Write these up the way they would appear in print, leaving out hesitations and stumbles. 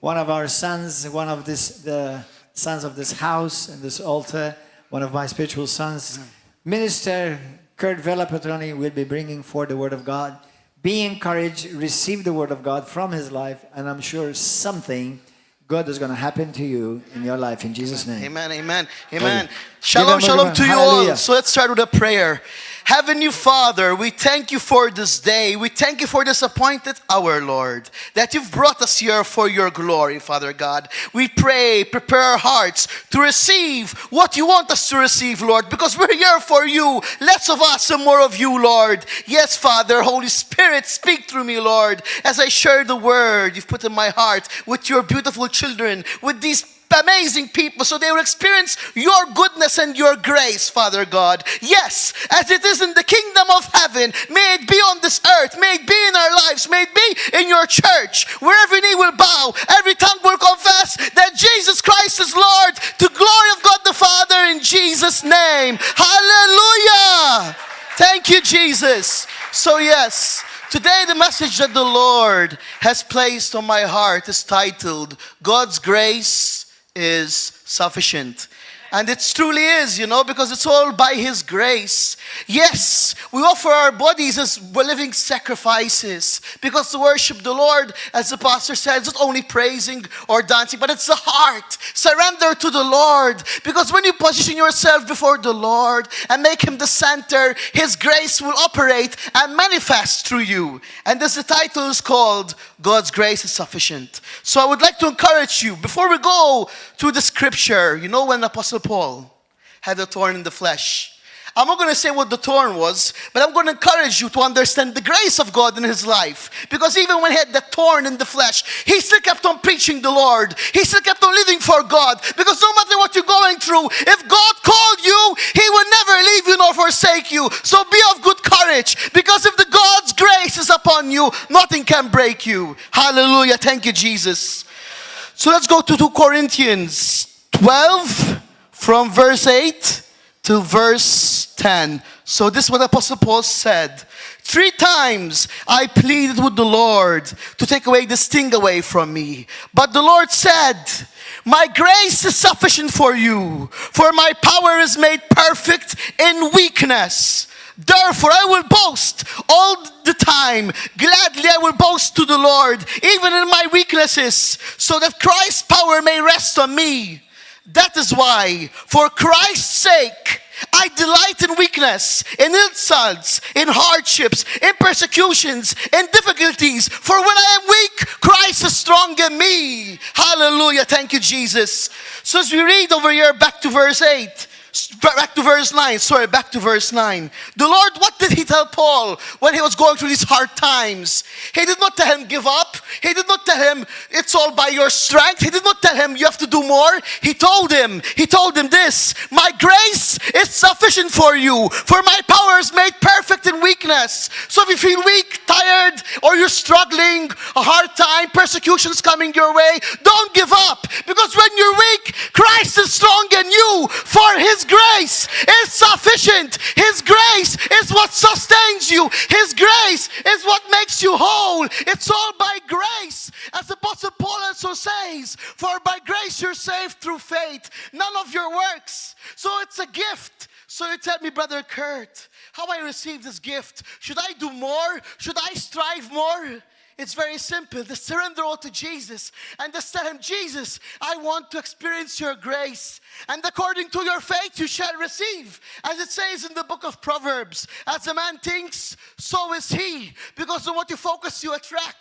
one of our sons, the sons of this house and this altar, one of my spiritual sons, Minister Kurt Vella Petroni, will be bringing forth the word of God. Be encouraged, receive the word of God from his life, and I'm sure something good is going to happen to you in your life in Jesus' name. Amen, amen, amen. Shalom, shalom to you all. So let's start with a prayer. Heavenly Father, we thank you for this day. We thank you for this appointed hour, Lord, that you've brought us here for your glory, Father God. We pray, prepare our hearts to receive what you want us to receive, Lord, because we're here for you. Less of us and more of you, Lord. Yes, Father, Holy Spirit, speak through me, Lord, as I share the word you've put in my heart with your beautiful children, with these amazing people, so they will experience your goodness and your grace, Father God. Yes, as it is in the kingdom of heaven, may it be on this earth, may it be in our lives, may it be in your church, where every knee will bow, every tongue will confess that Jesus Christ is Lord, to glory of God the Father, in Jesus' name. Hallelujah! Thank you, Jesus. So yes, today the message that the Lord has placed on my heart is titled, God's Grace is sufficient. And it truly is, because it's all by his grace. Yes, we offer our bodies as living sacrifices, because to worship the Lord, as the pastor said, is not only praising or dancing, but it's the heart. Surrender to the Lord, because when you position yourself before the Lord and make him the center, his grace will operate and manifest through you. And this the title is called, God's Grace is Sufficient. So I would like to encourage you, before we go to the scripture, when Apostle Paul had a thorn in the flesh. I'm not going to say what the thorn was, but I'm going to encourage you to understand the grace of God in his life. Because even when he had that thorn in the flesh, he still kept on preaching the Lord. He still kept on living for God. Because no matter what you're going through, if God called you, he will never leave you nor forsake you. So be of good courage. Because if the God's grace is upon you, nothing can break you. Hallelujah. Thank you, Jesus. So let's go to 2 Corinthians 12 from verse 8 to verse 10. So this is what Apostle Paul said. 3 times I pleaded with the Lord to take away this thing away from me. But the Lord said, my grace is sufficient for you, for my power is made perfect in weakness. Therefore I will boast all the time. Gladly I will boast to the Lord, even in my weaknesses, so that Christ's power may rest on me. That is why, for Christ's sake, I delight in weakness, in insults, in hardships, in persecutions, in difficulties. For when I am weak, Christ is strong in me. Hallelujah. Thank you, Jesus. So as we read over here, back to verse 9. The Lord, what did he tell Paul when he was going through these hard times? He did not tell him, give up. He did not tell him, it's all by your strength. He did not tell him, you have to do more. He told him this, my grace is sufficient for you, for my power is made perfect in weakness. So if you feel weak, tired, or you're struggling, a hard time, persecution's coming your way, don't give up. Because when you're weak, Christ is strong in you, for his grace is sufficient. His grace is what sustains you. His grace is what makes you whole. It's all by grace. As Apostle Paul also says, for by grace you're saved through faith, none of your works. So it's a gift. So you tell me, Brother Kurt, how I receive this gift? Should I do more? Should I strive more? It's very simple. Just surrender all to Jesus and just tell him, Jesus, I want to experience your grace. And according to your faith, you shall receive. As it says in the book of Proverbs, as a man thinks, so is he. Because on what you focus, you attract.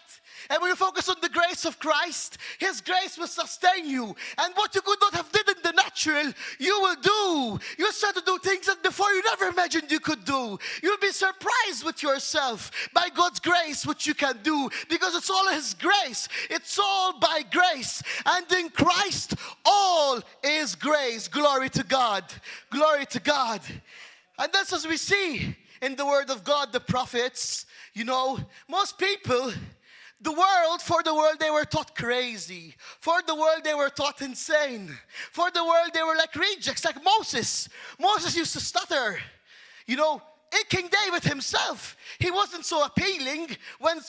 And when you focus on the grace of Christ, his grace will sustain you. And what you could not have did in the natural, you will do. You'll start to do things that before you never imagined you could do. You'll be surprised with yourself by God's grace, what you can do. Because it's all his grace. It's all by grace. And in Christ, all is grace. Glory to God. Glory to God. And that's as we see in the word of God, the prophets. Most people, for the world, they were taught crazy. For the world, they were taught insane. For the world, they were like rejects, like Moses. Moses used to stutter. King David himself, he wasn't so appealing when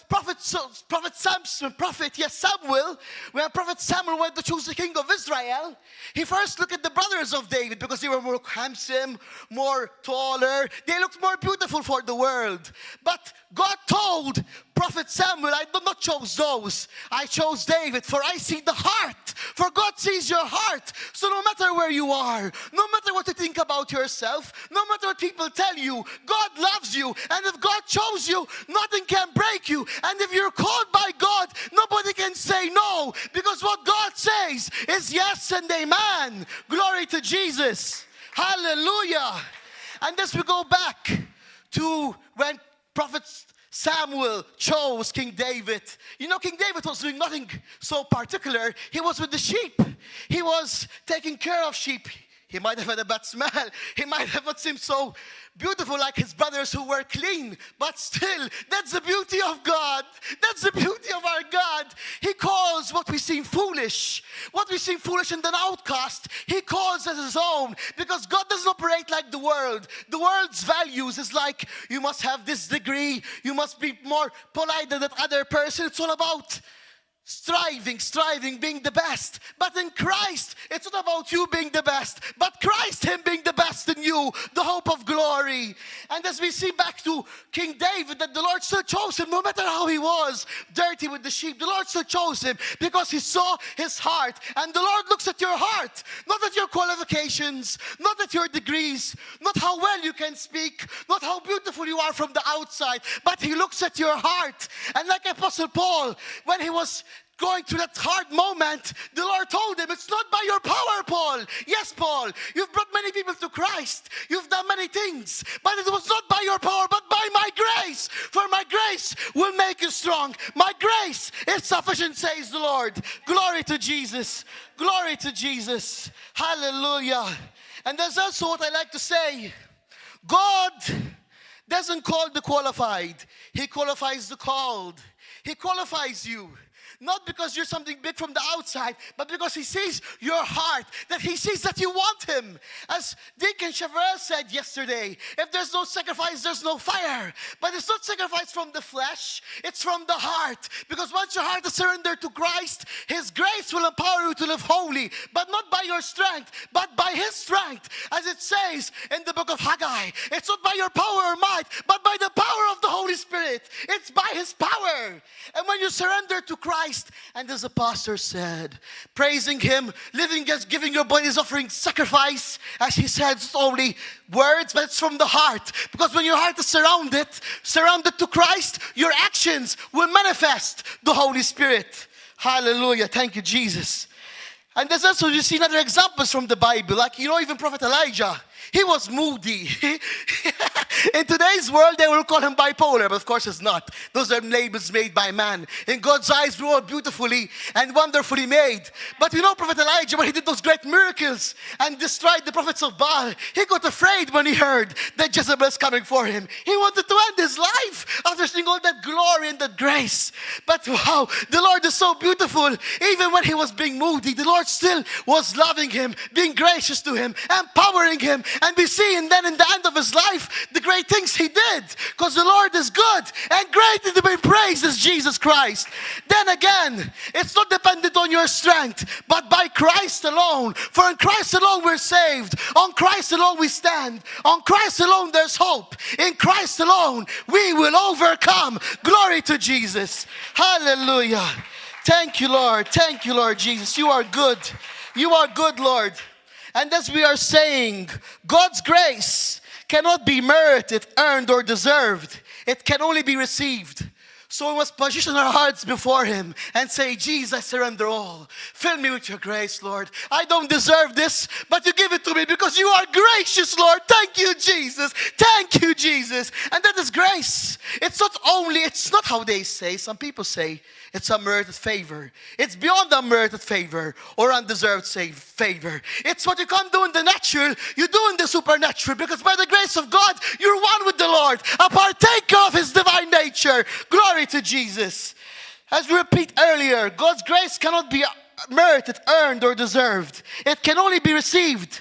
Samuel, when Prophet Samuel went to choose the king of Israel, he first looked at the brothers of David because they were more handsome, more taller. They looked more beautiful for the world. But God told Prophet Samuel, I did not choose those. I chose David, for I see the heart. For God sees your heart. So no matter where you are, no matter what you think about yourself, no matter what people tell you, God loves you. And if God chose you, nothing can break you. And if you're called by God, nobody can say no. Because what God says is yes and amen. Glory to Jesus. Hallelujah. And as we go back to when Prophet Samuel chose King David. You know, King David was doing nothing so particular. He was with the sheep. He was taking care of sheep. He might have had a bad smell. He might have not seemed so beautiful like his brothers who were clean. But still, that's the beauty of God. That's the beauty of our God. He calls what we seem foolish. What we seem foolish and an outcast, He calls as His own. Because God doesn't operate like the world. The world's values is like, you must have this degree. You must be more polite than that other person. It's all about striving, being the best. But in Christ, it's not about you being the best, but Christ, Him being the best in you, the hope of glory. And as we see back to King David, that the Lord still chose him, no matter how he was dirty with the sheep, the Lord still chose him because He saw his heart. And the Lord looks at your heart, not at your qualifications, not at your degrees, not how well you can speak, not how beautiful you are from the outside, but He looks at your heart. And like Apostle Paul, when he was going through that hard moment, the Lord told him, it's not by your power, Paul. Yes, Paul, you've brought many people to Christ. You've done many things, but it was not by your power, but by my grace. For my grace will make you strong. My grace is sufficient, says the Lord. Glory to Jesus. Glory to Jesus. Hallelujah. And there's also what I like to say. God doesn't call the qualified. He qualifies the called. He qualifies you. Not because you're something big from the outside, but because He sees your heart, that He sees that you want Him. As Deacon Chevrolet said yesterday, if there's no sacrifice, there's no fire. But it's not sacrifice from the flesh, it's from the heart. Because once your heart is surrendered to Christ, His grace will empower you to live holy, but not by your strength, but by His strength. As it says in the book of Haggai, it's not by your power or might, but by the power of the Holy Spirit. It's by His power. And when you surrender to Christ, and as the pastor said, praising Him, living as giving your body as offering sacrifice, as he said, it's not only words, but it's from the heart. Because when your heart is surrounded to Christ, your actions will manifest the Holy Spirit. Hallelujah. Thank you, Jesus. And there's also, you see other examples from the Bible, like, you know, even Prophet Elijah. He was moody. In today's world, they will call him bipolar, but of course it's not. Those are labels made by man. In God's eyes, we're all beautifully and wonderfully made. But you know, Prophet Elijah, when he did those great miracles and destroyed the prophets of Baal, he got afraid when he heard that Jezebel is coming for him. He wanted to end his life after seeing all that glory and that grace. But wow, the Lord is so beautiful. Even when he was being moody, the Lord still was loving him, being gracious to him, empowering him. And we see, and then in the end of his life, the great things he did, because the Lord is good and greatly to be praised is Jesus Christ. Then again, it's not dependent on your strength, but by Christ alone. For in Christ alone we're saved. On Christ alone we stand. On Christ alone there's hope. In Christ alone we will overcome. Glory to Jesus. Hallelujah. Thank you, Lord. Thank you, Lord Jesus. You are good. You are good, Lord. And as we are saying, God's grace cannot be merited, earned, or deserved. It can only be received. So we must position our hearts before Him and say, Jesus, I surrender all. Fill me with your grace, Lord. I don't deserve this, but you give it to me because you are gracious, Lord. Thank you, Jesus. Thank you, Jesus. And that is grace. It's not how they say. Some people say it's unmerited favor. It's beyond unmerited favor or undeserved favor. It's what you can't do in the natural, you do in the supernatural, because by the grace of God, you're one with the Lord, a partaker of His divine nature. Glory to Jesus. As we repeat earlier, God's grace cannot be merited, earned, or deserved. It can only be received.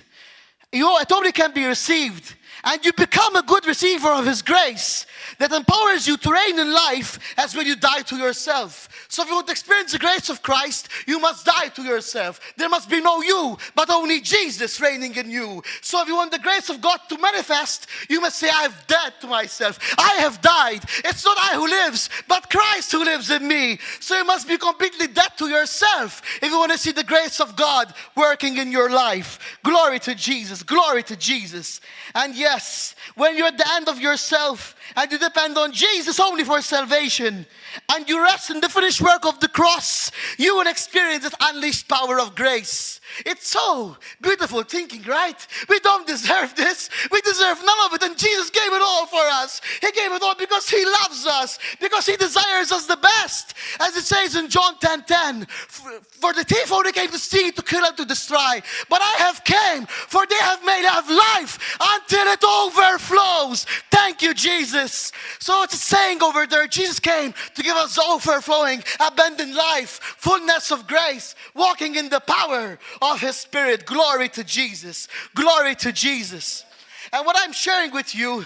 It only can be received. And you become a good receiver of His grace that empowers you to reign in life as when you die to yourself. So if you want to experience the grace of Christ, you must die to yourself. There must be no you, but only Jesus reigning in you. So if you want the grace of God to manifest, you must say, I have died to myself. I have died. It's not I who lives, but Christ who lives in me. So you must be completely dead to yourself if you want to see the grace of God working in your life. Glory to Jesus. Glory to Jesus. And yes, when you're at the end of yourself and you depend on Jesus only for salvation, and you rest in the finished work of the cross, you will experience that unleashed power of grace. It's so beautiful thinking, right? We don't deserve this. We deserve none of it, and Jesus gave it all for us. He gave it all because He loves us, because He desires us the best. As it says in John 10:10, for the thief only came to steal, to kill, and to destroy. But I have came, for they have made of life until it overflows. Thank you, Jesus. So it's a saying over there, Jesus came to give us overflowing, abundant life, fullness of grace, walking in the power of His Spirit. Glory to Jesus. Glory to Jesus. And what I'm sharing with you,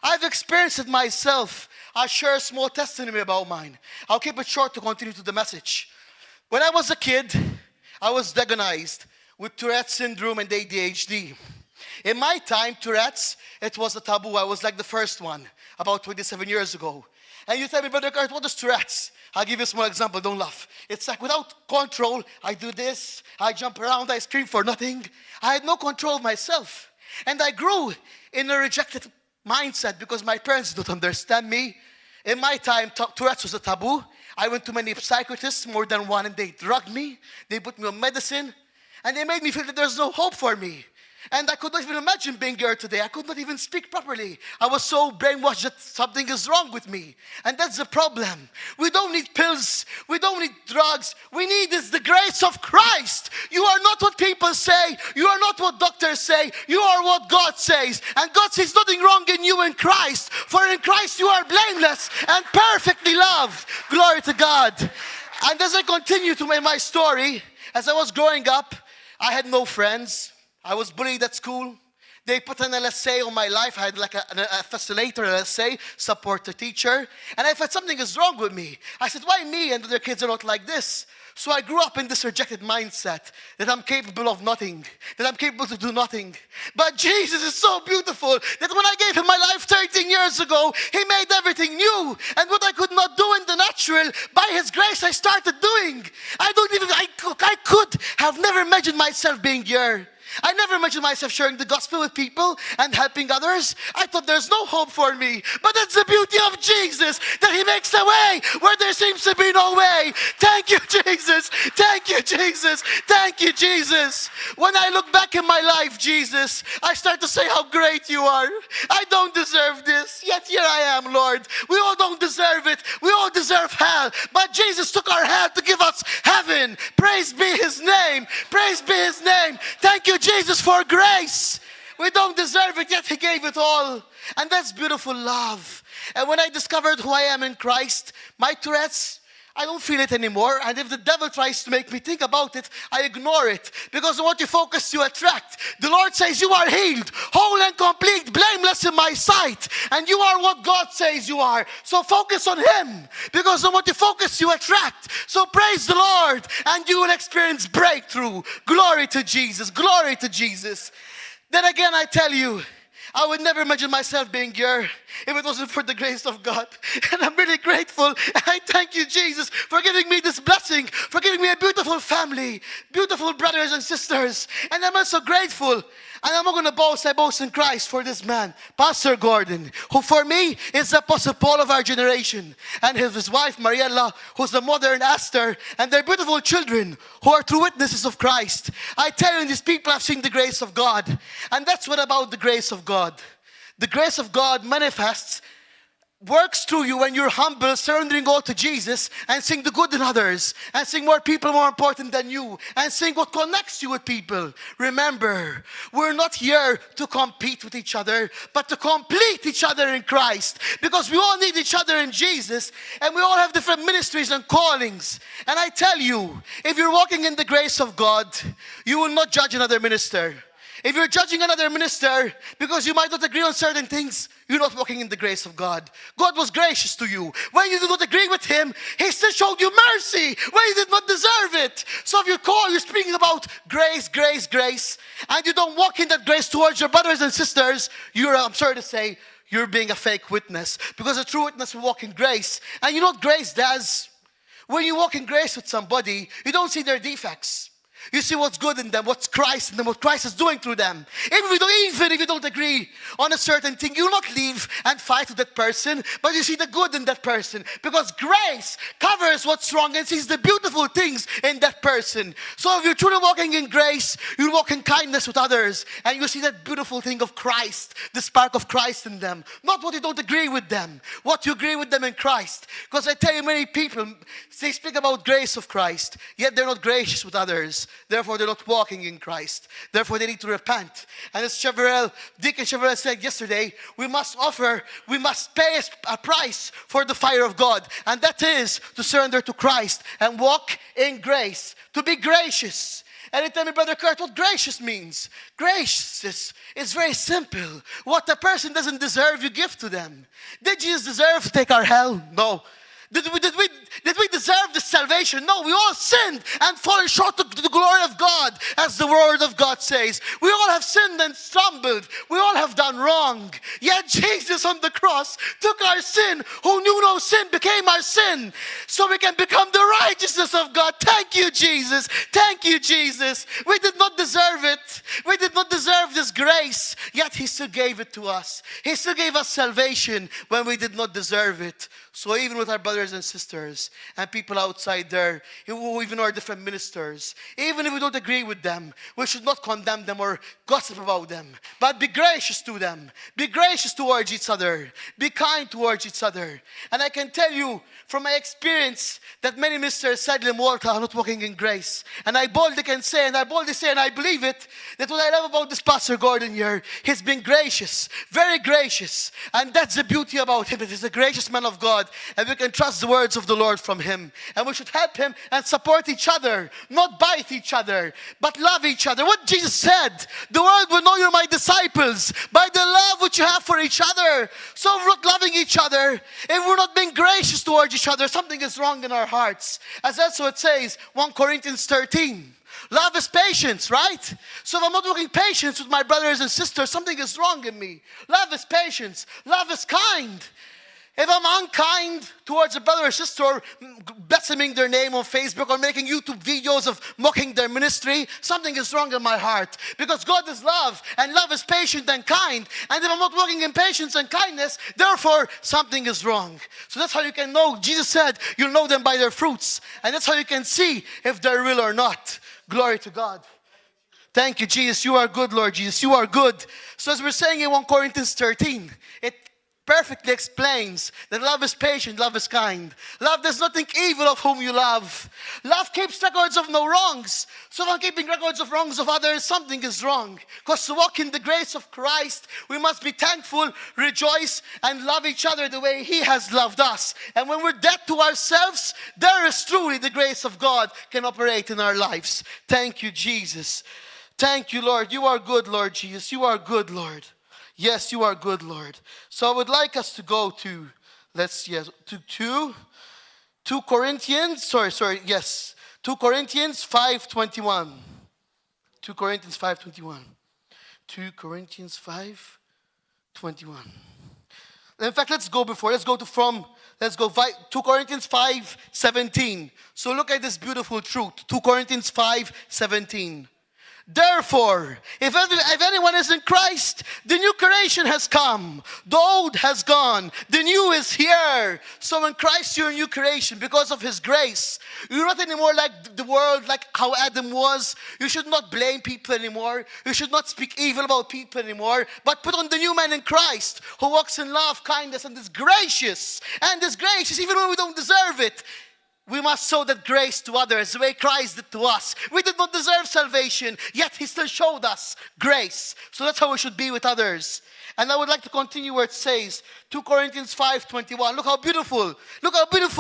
I've experienced it myself. I'll share a small testimony about mine. I'll keep it short to continue to the message. When I was a kid, I was diagnosed with Tourette's syndrome and ADHD. In my time, Tourette's, it was a taboo. I was like the first one, about 27 years ago. And you tell me, Brother Kurt, what is Tourette's? I'll give you a small example, don't laugh. It's like without control, I do this, I jump around, I scream for nothing. I had no control of myself. And I grew in a rejected mindset because my parents don't understand me. In my time, Tourette's was a taboo. I went to many psychiatrists, more than one, and they drugged me. They put me on medicine. And they made me feel that there's no hope for me. And I could not even imagine being here today. I could not even speak properly. I was so brainwashed that something is wrong with me. And that's the problem. We don't need pills. We don't need drugs. We need is the grace of Christ. You are not what people say. You are not what doctors say. You are what God says. And God says nothing wrong in you in Christ. For in Christ you are blameless and perfectly loved. Glory to God. And as I continue to my story, as I was growing up, I had no friends. I was bullied at school. They put an LSA on my life. I had like a facilitator, LSA, support the teacher. And I felt something is wrong with me. I said, why me and other kids are not like this? So I grew up in this rejected mindset that I'm capable of nothing, that I'm capable to do nothing. But Jesus is so beautiful that when I gave Him my life 13 years ago, He made everything new. And what I could not do in the natural, by His grace, I started doing. I could have never imagined myself being here. I never imagined myself sharing the gospel with people and helping others. I thought there's no hope for me. But that's the beauty of Jesus, that He makes a way where there seems to be no way. Thank you, Jesus. Thank you, Jesus. Thank you, Jesus. When I look back in my life, Jesus, I start to say how great You are. I don't deserve this, yet here I am, Lord. We all don't deserve it. We all deserve hell. But Jesus took our hell to give us heaven. Praise be His name. Praise be His name. Thank you, Jesus, for grace. We don't deserve it, yet He gave it all. And that's beautiful love. And when I discovered who I am in Christ, my Tourette's, I don't feel it anymore. And if the devil tries to make me think about it, I ignore it. Because what you focus, you attract. The Lord says you are healed, whole and complete, blameless in my sight. And you are what God says you are. So focus on Him. Because on what you focus, you attract. So praise the Lord, and you will experience breakthrough. Glory to Jesus. Glory to Jesus. Then again, I tell you, I would never imagine myself being here if it wasn't for the grace of God. And I'm really grateful. And I thank You, Jesus, for giving me this blessing, for giving me a beautiful family, beautiful brothers and sisters. And I'm also grateful. And I'm not going to boast. I boast in Christ for this man, Pastor Gordon, who for me is the Apostle Paul of our generation. And his wife, Mariella, who's the mother in Esther, and their beautiful children, who are true witnesses of Christ. I tell you, these people have seen the grace of God. And that's what about the grace of God. The grace of God manifests, works through you when you're humble, surrendering all to Jesus, and seeing the good in others, and seeing more people more important than you, and seeing what connects you with people. Remember, we're not here to compete with each other, but to complete each other in Christ, because we all need each other in Jesus, and we all have different ministries and callings. And I tell you, if you're walking in the grace of God, you will not judge another minister. If you're judging another minister because you might not agree on certain things, you're not walking in the grace of God. God was gracious to you. When you did not agree with him, he still showed you mercy when you did not deserve it. So if you're speaking about grace, grace, grace, and you don't walk in that grace towards your brothers and sisters, I'm sorry to say, you're being a fake witness. Because a true witness will walk in grace. And you know what grace does? When you walk in grace with somebody, you don't see their defects. You see what's good in them, what's Christ in them, what Christ is doing through them. Even if you don't agree on a certain thing, you'll not leave and fight with that person, but you see the good in that person. Because grace covers what's wrong and sees the beautiful things in that person. So if you're truly walking in grace, you'll walk in kindness with others, and you see that beautiful thing of Christ, the spark of Christ in them. Not what you don't agree with them, what you agree with them in Christ. Because I tell you, many people, they speak about grace of Christ, yet they're not gracious with others. Therefore, they're not walking in Christ. Therefore, they need to repent. And as Deacon Cheverell said yesterday, we must pay a price for the fire of God. And that is to surrender to Christ and walk in grace, to be gracious. And they tell me, Brother Kurt, what gracious means. Gracious is very simple. What a person doesn't deserve, you give to them. Did Jesus deserve to take our hell? No. Did we deserve this salvation? No, we all sinned and fallen short of the glory of God, as the word of God says. We all have sinned and stumbled. We all have done wrong. Yet Jesus on the cross took our sin, who knew no sin, became our sin, so we can become the righteousness of God. Thank you, Jesus. Thank you, Jesus. We did not deserve it. We did not deserve this grace, yet he still gave it to us. He still gave us salvation when we did not deserve it. So even with our brothers and sisters and people outside there, who even are different ministers, even if we don't agree with them, we should not condemn them or gossip about them, but be gracious to them. Be gracious towards each other. Be kind towards each other. And I can tell you from my experience that many ministers sadly in Malta are not walking in grace. And I boldly say, and I believe it, that what I love about this Pastor Gordon here, he's been gracious, very gracious. And that's the beauty about him. He's a gracious man of God. And we can trust the words of the Lord from him. And we should help him and support each other, not bite each other, but love each other. What Jesus said, the world will know you're my disciples by the love which you have for each other. So if we're not loving each other, if we're not being gracious towards each other, something is wrong in our hearts. As also it says, 1 Corinthians 13. Love is patience, right? So if I'm not working patience with my brothers and sisters, something is wrong in me. Love is patience. Love is kind. If I'm unkind towards a brother or sister, or blaspheming their name on Facebook, or making YouTube videos of mocking their ministry, something is wrong in my heart. Because God is love, and love is patient and kind. And if I'm not walking in patience and kindness, therefore something is wrong. So that's how you can know. Jesus said, you'll know them by their fruits. And that's how you can see if they're real or not. Glory to God. Thank you, Jesus. You are good, Lord Jesus. You are good. So as we're saying in 1 Corinthians 13, it perfectly explains that love is patient, love is kind. Love does not think evil of whom you love. Love keeps records of no wrongs. So if I'm keeping records of wrongs of others, something is wrong. Because to walk in the grace of Christ, we must be thankful, rejoice, and love each other the way he has loved us. And when we're dead to ourselves, there is truly the grace of God can operate in our lives. Thank you, Jesus. Thank you, Lord. You are good, Lord Jesus. You are good, Lord. Yes, you are good, Lord. So I would like us to go to, to 2 Corinthians 5:21. 2 Corinthians 5:21. 2 Corinthians 5:21. In fact, let's go 2 Corinthians 5:17. So look at this beautiful truth. 2 Corinthians 5:17. Therefore, if anyone is in Christ, the new creation has come. The old has gone. The new is here. So in Christ, you're a new creation because of his grace. You're not anymore like the world, like how Adam was. You should not blame people anymore. You should not speak evil about people anymore. But put on the new man in Christ, who walks in love, kindness, and is gracious. And is gracious even when we don't deserve it. We must show that grace to others the way Christ did to us. We did not deserve salvation, yet he still showed us grace. So that's how we should be with others. And I would like to continue where it says, 2 Corinthians 5:21. Look how beautiful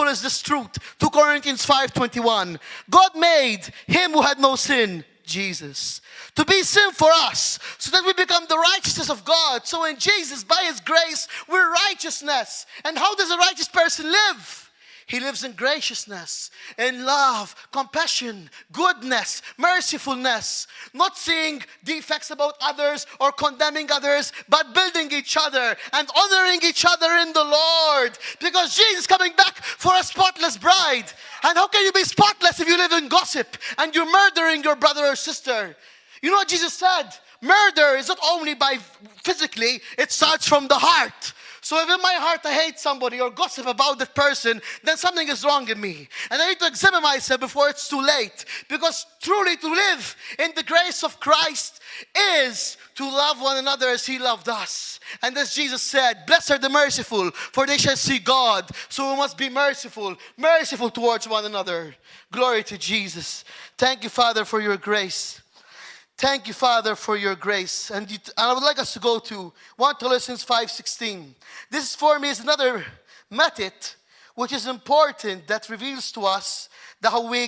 is this truth. 2 Corinthians 5:21. God made him who had no sin Jesus. To be sin for us, so that we become the righteousness of God. So in Jesus, by His grace, we're righteousness. And how does a righteous person live? He lives in graciousness, in love, compassion, goodness, mercifulness, not seeing defects about others or condemning others, but building each other and honoring each other in the Lord. Because Jesus is coming back for a spotless bride. And how can you be spotless if you live in gossip and you're murdering your brother or sister? You know what Jesus said? Murder is not only by physically, it starts from the heart. So if in my heart I hate somebody or gossip about that person, then something is wrong in me. And I need to examine myself before it's too late. Because truly to live in the grace of Christ is to love one another as He loved us. And as Jesus said, blessed are the merciful, for they shall see God. So we must be merciful, merciful towards one another. Glory to Jesus. Thank you, Father, for your grace. Thank you, Father, for your grace. And I would like us to go to 1 Thessalonians 5:16. This for me is another method which is important that reveals to us that how we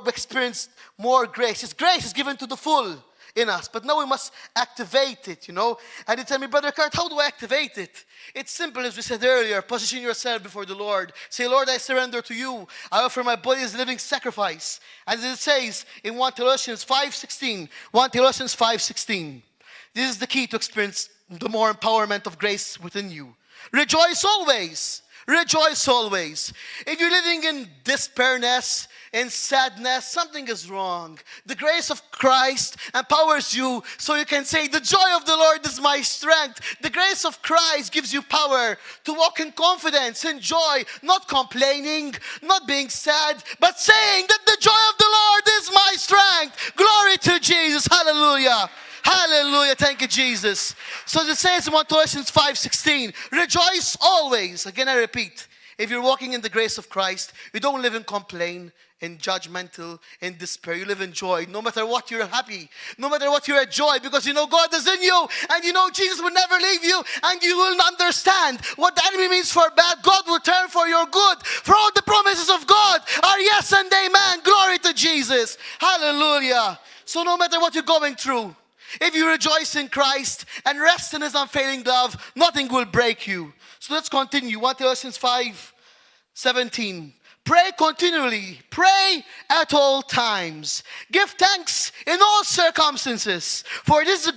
experience more grace. His grace is given to the full in us, but now we must activate it, And you tell me, Brother Kurt, how do I activate it? It's simple, as we said earlier. Position yourself before the Lord. Say, Lord, I surrender to you. I offer my body as a living sacrifice. As it says in 1 Thessalonians 5:16. 1 Thessalonians 5:16. This is the key to experience the more empowerment of grace within you. Rejoice always. Rejoice always. If you're living in despairness, in sadness, something is wrong. The grace of Christ empowers you so you can say, the joy of the Lord is my strength. The grace of Christ gives you power to walk in confidence, in joy, not complaining, not being sad, but saying that the joy of the Lord is my strength. Glory to Jesus. Hallelujah. Hallelujah. Thank you, Jesus. So it says in 1 Thessalonians 5:16, rejoice always. Again, I repeat, if you're walking in the grace of Christ, you don't live in complaint, in judgmental, in despair. You live in joy. No matter what, you're happy. No matter what, you're at joy because you know God is in you and you know Jesus will never leave you and you will understand what the enemy means for bad. God will turn for your good. For all the promises of God are yes and amen. Glory to Jesus. Hallelujah. So no matter what you're going through, if you rejoice in Christ and rest in His unfailing love, nothing will break you. So let's continue. 1 Thessalonians 5:17. Pray continually. Pray at all times. Give thanks in all circumstances. For this is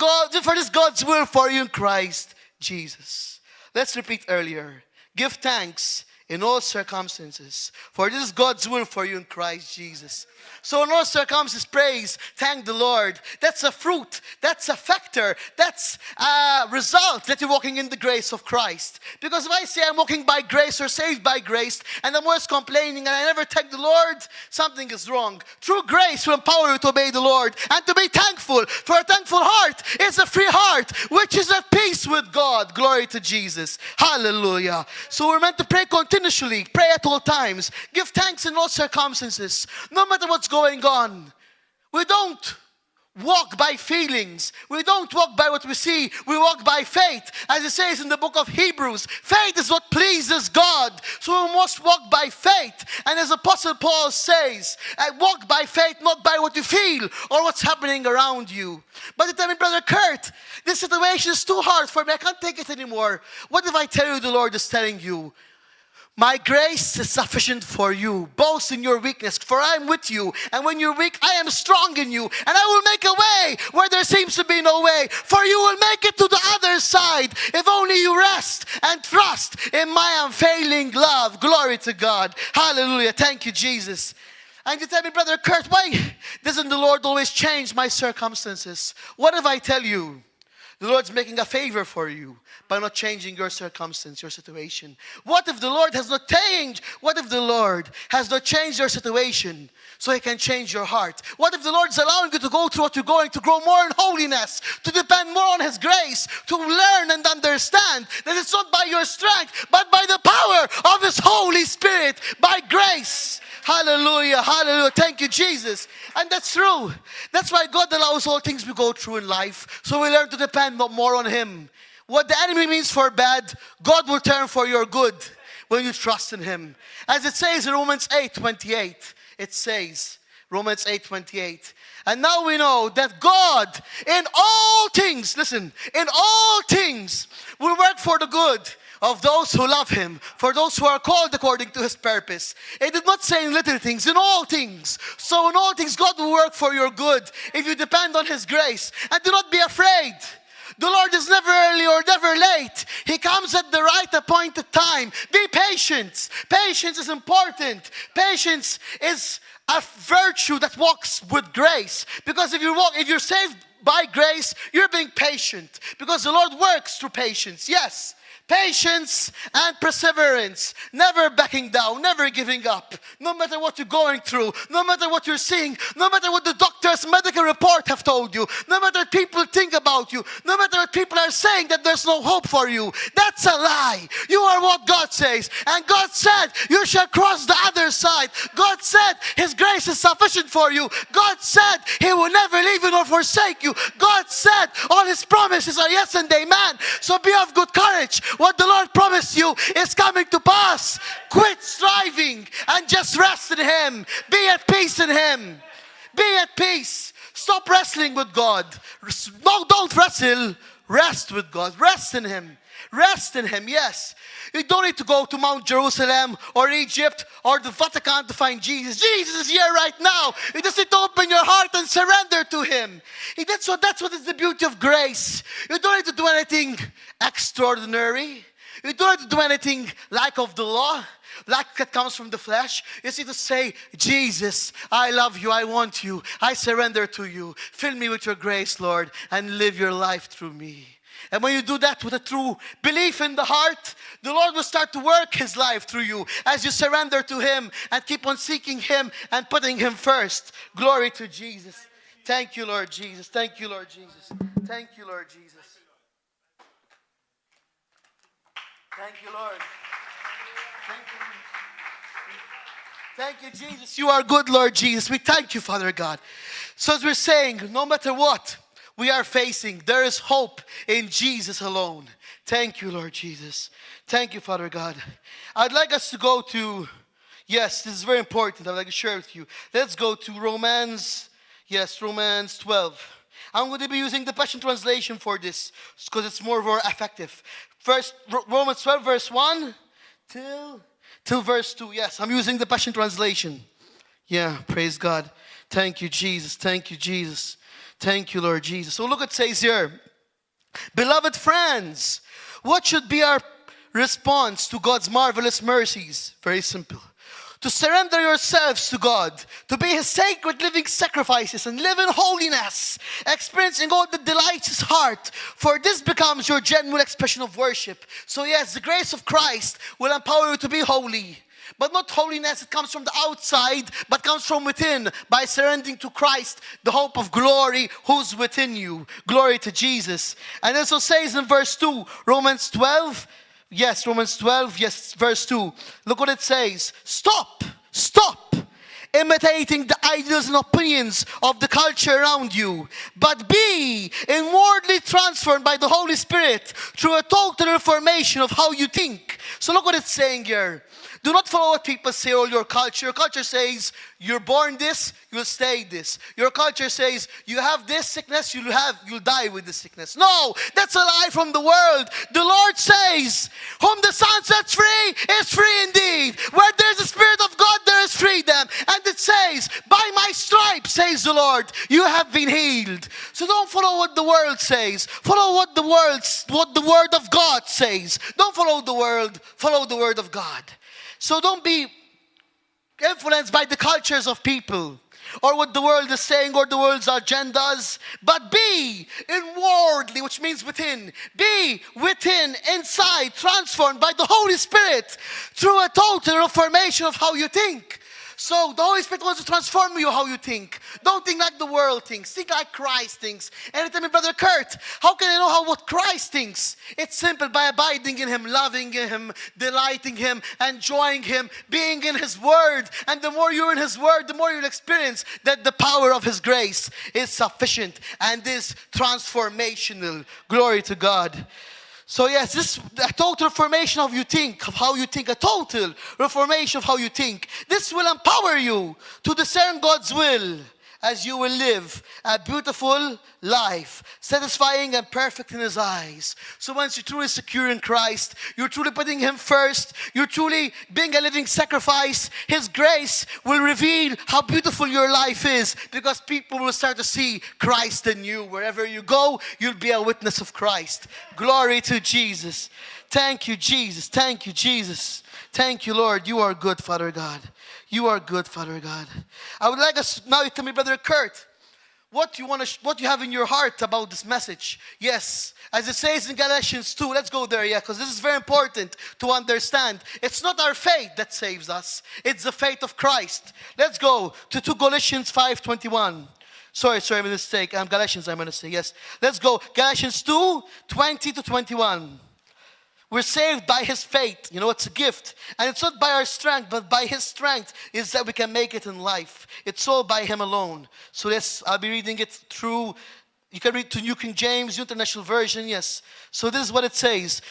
God's will for you in Christ Jesus. Let's repeat earlier. Give thanks in all circumstances. For this is God's will for you in Christ Jesus. So in all circumstances, praise, thank the Lord. That's a fruit. That's a factor. That's a result that you're walking in the grace of Christ. Because if I say I'm walking by grace or saved by grace, and I'm always complaining and I never thank the Lord, something is wrong. True grace will empower you to obey the Lord and to be thankful. For a thankful heart is a free heart, which is at peace with God. Glory to Jesus. Hallelujah. So we're meant to pray continuously. Pray at all times. Give thanks in all circumstances. No matter what's going on. We don't walk by feelings. We don't walk by what we see. We walk by faith. As it says in the book of Hebrews, faith is what pleases God. So we must walk by faith. And as Apostle Paul says, I walk by faith, not by what you feel or what's happening around you. But you tell me, Brother Kurt, this situation is too hard for me. I can't take it anymore. What if I tell you the Lord is telling you, my grace is sufficient for you. Boast in your weakness, for I am with you. And when you're weak, I am strong in you. And I will make a way where there seems to be no way. For you will make it to the other side if only you rest and trust in my unfailing love. Glory to God. Hallelujah. Thank you, Jesus. And you tell me, Brother Kurt, why doesn't the Lord always change my circumstances? What if I tell you the Lord's making a favor for you by not changing your circumstance, your situation? What if the Lord has not changed? What if the Lord has not changed your situation so He can change your heart? What if the Lord's allowing you to go through what you're going, to grow more in holiness, to depend more on His grace, to learn and understand that it's not by your strength, but by the power of His Holy Spirit, by grace. Hallelujah, hallelujah. Thank you, Jesus. And that's true. That's why God allows all things we go through in life, so we learn to depend more on Him. What the enemy means for bad, God will turn for your good when you trust in Him. As it says in Romans 8:28, it says, Romans 8:28. And now we know that God, in all things, listen, in all things will work for the good of those who love Him, for those who are called according to His purpose. It did not say in little things, in all things. So in all things, God will work for your good if you depend on His grace. And do not be afraid. The Lord is never early or never late. He comes at the right appointed time. Be patient. Patience is important. Patience is a virtue that walks with grace. Because if you're saved by grace, you're being patient. Because the Lord works through patience. Yes. Patience and perseverance, never backing down, never giving up. No matter what you're going through, no matter what you're seeing, no matter what the doctor's medical report have told you, no matter what people think about you, no matter what people are saying that there's no hope for you, that's a lie. You are what God says. And God said, you shall cross the other side. God said, His grace is sufficient for you. God said, He will never leave you nor forsake you. God said, all His promises are yes and amen. So be of good courage. What the Lord promised you is coming to pass. Quit striving and just rest in Him. Be at peace in Him. Be at peace. Stop wrestling with God. No, don't wrestle. Rest with God. Rest in Him. Rest in Him, yes. You don't need to go to Mount Jerusalem or Egypt or the Vatican to find Jesus. Jesus is here right now. You just need to open your heart and surrender to Him. That's what is the beauty of grace. You don't need to do anything extraordinary. You don't need to do anything like of the law, like that comes from the flesh. You just need to say, Jesus, I love you, I want you, I surrender to you. Fill me with your grace, Lord, and live your life through me. And when you do that with a true belief in the heart, the Lord will start to work His life through you as you surrender to Him and keep on seeking Him and putting Him first. Glory to Jesus. Thank you, Lord Jesus. Thank you, Lord Jesus. Thank you, Lord Jesus. Thank you, Lord. Thank you. Thank you, Jesus. You are good, Lord Jesus. We thank you, Father God. So as we're saying, no matter what we are facing, there is hope in Jesus alone. Thank you, Lord Jesus. Thank you, Father God. I'd like us to go to, yes, this is very important. I'd like to share with you. Let's go to Romans 12. I'm going to be using the Passion Translation for this because it's more effective. First, Romans 12, verse 1 till verse 2. Yes, I'm using the Passion Translation. Yeah, praise God. Thank you, Jesus. Thank you, Jesus. Thank you, Lord Jesus. So look, it says here, beloved friends, what should be our response to God's marvelous mercies? Very simple. To surrender yourselves to God, to be His sacred living sacrifices and live in holiness, experiencing all that delights His heart, for this becomes your genuine expression of worship. So yes, the grace of Christ will empower you to be holy. But not holiness that comes from the outside, but comes from within by surrendering to Christ, the hope of glory who's within you. Glory to Jesus. And it also says in verse 2, Romans 12, verse 2. Look what it says. Stop imitating the ideas and opinions of the culture around you, but be inwardly transformed by the Holy Spirit through a total reformation of how you think. So look what it's saying here. Do not follow what people say or your culture. Your culture says, you're born this, you'll stay this. Your culture says, you have this sickness, you'll die with this sickness. No, that's a lie from the world. The Lord says, whom the Son sets free is free indeed. Where there's the Spirit of God, there is freedom. And it says, by my stripes, says the Lord, you have been healed. So don't follow what the world says. Follow what the Word of God says. Don't follow the world, follow the Word of God. So don't be influenced by the cultures of people or what the world is saying or the world's agendas, but be inwardly, which means within. Be within, inside, transformed by the Holy Spirit through a total reformation of how you think. So the Holy Spirit wants to transform you how you think. Don't think like the world thinks. Think like Christ thinks. And you tell me, Brother Kurt, how can I know what Christ thinks? It's simple, by abiding in Him, loving Him, delighting Him, enjoying Him, being in His Word. And the more you're in His Word, the more you'll experience that the power of His grace is sufficient and is transformational. Glory to God. So yes, this a total reformation of how you think, a total reformation of how you think. This will empower you to discern God's will as you will live a beautiful life, satisfying and perfect in His eyes. So once you're truly secure in Christ, you're truly putting Him first, you're truly being a living sacrifice, His grace will reveal how beautiful your life is, because people will start to see Christ in you. Wherever you go, you'll be a witness of Christ. Glory to Jesus. Thank you, Jesus. Thank you, Jesus. Thank you, Lord. You are good, Father God. You are good, Father God. I would like us now to tell me, Brother Kurt, what you have in your heart about this message. Yes, as it says in Galatians 2, let's go there, because this is very important to understand. It's not our faith that saves us, it's the faith of Christ. Let's go to 2 Galatians 5:21. Sorry, my mistake. Galatians, I'm going to say, yes. Let's go. Galatians 2, 20 to 21. We're saved by His faith. You know, it's a gift. And it's not by our strength, but by His strength is that we can make it in life. It's all by Him alone. So yes, I'll be reading it through, you can read to New King James, New International Version, yes. So this is what it says.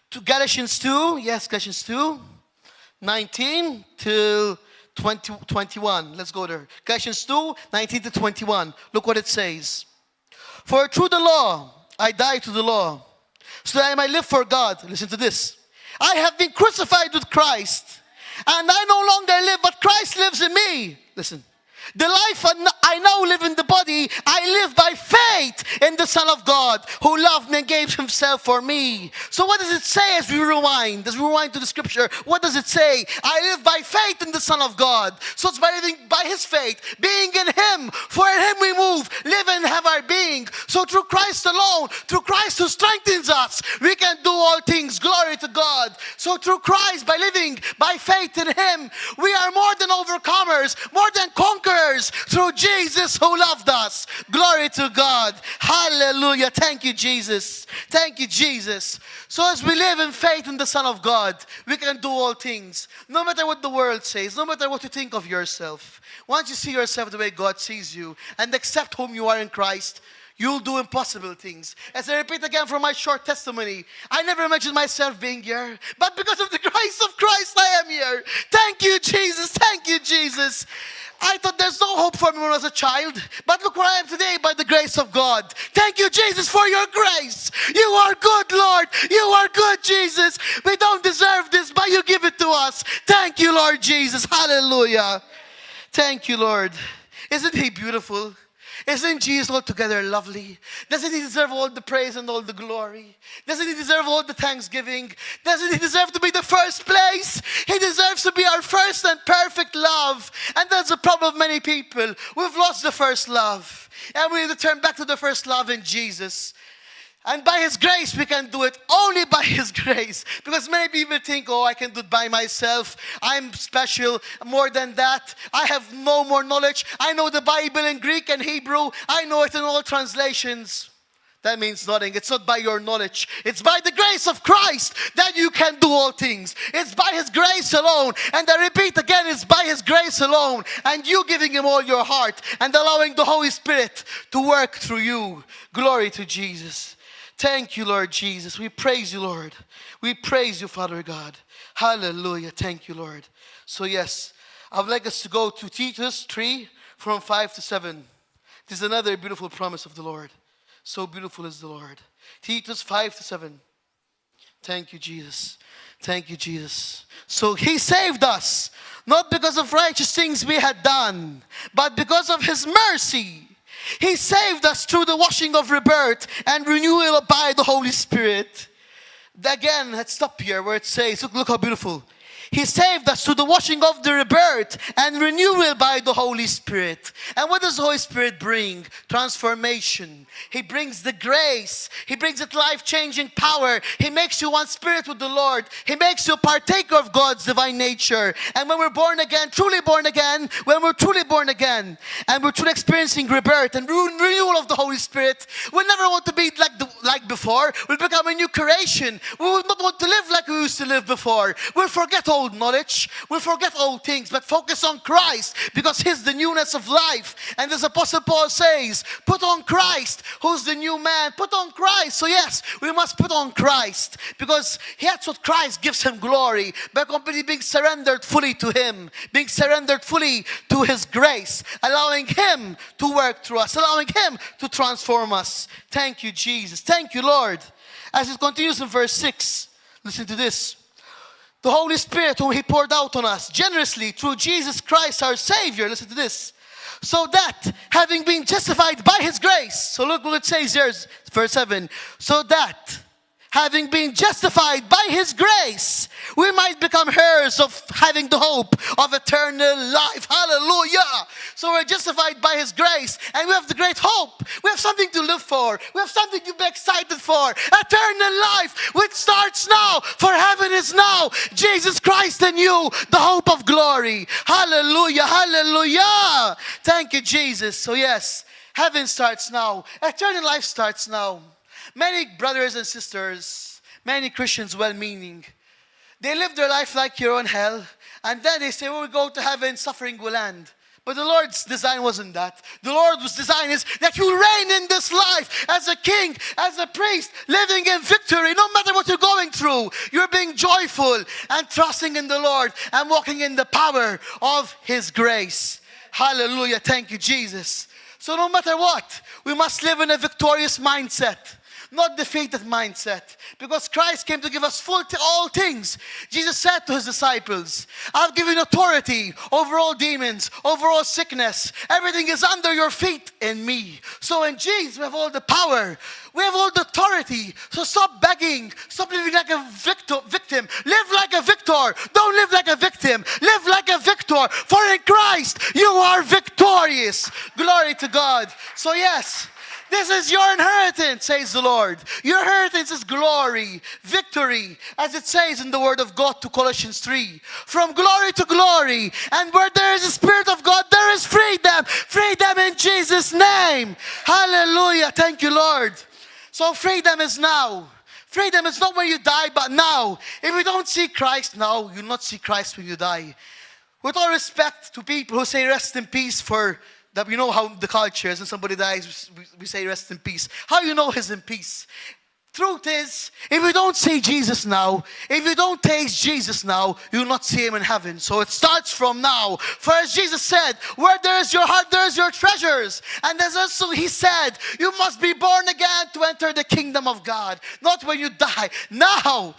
To Galatians 2, yes, Galatians 2, 19 till 21. Let's go there. Galatians 2, 19 to 21. Look what it says. For through the law, I died to the law, so that I might live for God. Listen to this. I have been crucified with Christ, and I no longer live, but Christ lives in me. Listen. The life I now live in the body, I live by faith in the Son of God, who loved me and gave Himself for me. So what does it say as we rewind? As we rewind to the scripture, what does it say? I live by faith in the Son of God. So it's by living by His faith, being in Him. For in Him we move, live and have our being. So through Christ alone, through Christ who strengthens us, we can do all things. Glory to God. So through Christ, by living by faith in Him, we are more than overcomers, more than conquerors, through Jesus who loved us. Glory to God. Hallelujah. Thank you, Jesus. Thank you, Jesus. So as we live in faith in the Son of God, we can do all things. No matter what the world says, no matter what you think of yourself. Once you see yourself the way God sees you and accept whom you are in Christ, you'll do impossible things. As I repeat again from my short testimony, I never imagined myself being here, but because of the grace of Christ, I am here. Thank you, Jesus. Thank you, Jesus. I thought there's no hope for me when I was a child, but look where I am today by the grace of God. Thank you, Jesus, for your grace. You are good, Lord. You are good, Jesus. We don't deserve this, but you give it to us. Thank you, Lord Jesus. Hallelujah. Thank you, Lord. Isn't He beautiful? Isn't Jesus altogether lovely? Doesn't He deserve all the praise and all the glory? Doesn't He deserve all the thanksgiving? Doesn't He deserve to be the first place? He deserves to be our first and perfect love. And that's the problem of many people. We've lost the first love. And we need to turn back to the first love in Jesus. And by His grace, we can do it only by His grace. Because many people think, oh, I can do it by myself. I'm special. More than that, I have no more knowledge. I know the Bible in Greek and Hebrew. I know it in all translations. That means nothing. It's not by your knowledge. It's by the grace of Christ that you can do all things. It's by His grace alone. And I repeat again, it's by His grace alone. And you giving Him all your heart and allowing the Holy Spirit to work through you. Glory to Jesus. Thank you, Lord Jesus. We praise you, Lord. We praise you, Father God. Hallelujah. Thank you, Lord. So yes, I would like us to go to Titus 3 from 5 to 7. This is another beautiful promise of the Lord. So beautiful is the Lord. Titus 5 to 7. Thank you, Jesus. Thank you, Jesus. So He saved us, not because of righteous things we had done, but because of His mercy. He saved us through the washing of rebirth and renewal by the Holy Spirit. Again, let's stop here where it says, look how beautiful. He saved us through the washing of the rebirth and renewal by the Holy Spirit. And what does the Holy Spirit bring? Transformation. He brings the grace. He brings that life-changing power. He makes you one spirit with the Lord. He makes you a partaker of God's divine nature. And when we're born again, truly born again, when we're truly born again, and we're truly experiencing rebirth and renewal of the Holy Spirit, we'll never want to be like before. We'll become a new creation. We will not want to live like we used to live before. We'll forget all old knowledge. We'll forget old things, but focus on Christ, because He's the newness of life. And as Apostle Paul says, put on Christ, who's the new man. Put on Christ. So yes, we must put on Christ, because that's what Christ gives Him glory, by completely being surrendered fully to Him, being surrendered fully to His grace, allowing Him to work through us, allowing Him to transform us. Thank you, Jesus. Thank you, Lord. As it continues in verse 6, listen to this. The Holy Spirit, whom He poured out on us generously through Jesus Christ our Savior, listen to this, so that, having been justified by His grace, so look what it says here, verse 7, so that, having been justified by His grace, we might become heirs of having the hope of eternal life. Hallelujah. So we're justified by His grace, and we have the great hope. We have something to live for. We have something to be excited for. Eternal life, which starts now, for heaven is now. Jesus Christ in you, the hope of glory. Hallelujah, hallelujah. Thank you, Jesus. So yes, heaven starts now. Eternal life starts now. Many brothers and sisters, many Christians well-meaning, they live their life like you're in hell, and then they say, when we go to heaven, suffering will end. But the Lord's design wasn't that. The Lord's design is that you reign in this life as a king, as a priest, living in victory. No matter what you're going through, you're being joyful and trusting in the Lord and walking in the power of His grace. Hallelujah. Thank you, Jesus. So no matter what, we must live in a victorious mindset, not defeated mindset, because Christ came to give us all things. Jesus said to His disciples, I've given authority over all demons, over all sickness. Everything is under your feet in me. So in Jesus we have all the power. We have all the authority. So stop begging. Stop living like a victim. Live like a victor. Don't live like a victim. Live like a victor. For in Christ you are victorious. Glory to God. So yes, this is your inheritance, says the Lord. Your inheritance is glory, victory, as it says in the Word of God to Colossians 3. From glory to glory. And where there is the Spirit of God, there is freedom. Freedom in Jesus' name. Hallelujah. Thank you, Lord. So freedom is now. Freedom is not when you die, but now. If you don't see Christ now, you'll not see Christ when you die. With all respect to people who say rest in peace for that, you know how the culture is, and somebody dies, we say rest in peace. How you know He's in peace? Truth is, if you don't see Jesus now, if you don't taste Jesus now, you'll not see Him in heaven. So it starts from now. For as Jesus said, where there is your heart, there is your treasures. And as also He said, you must be born again to enter the kingdom of God. Not when you die. Now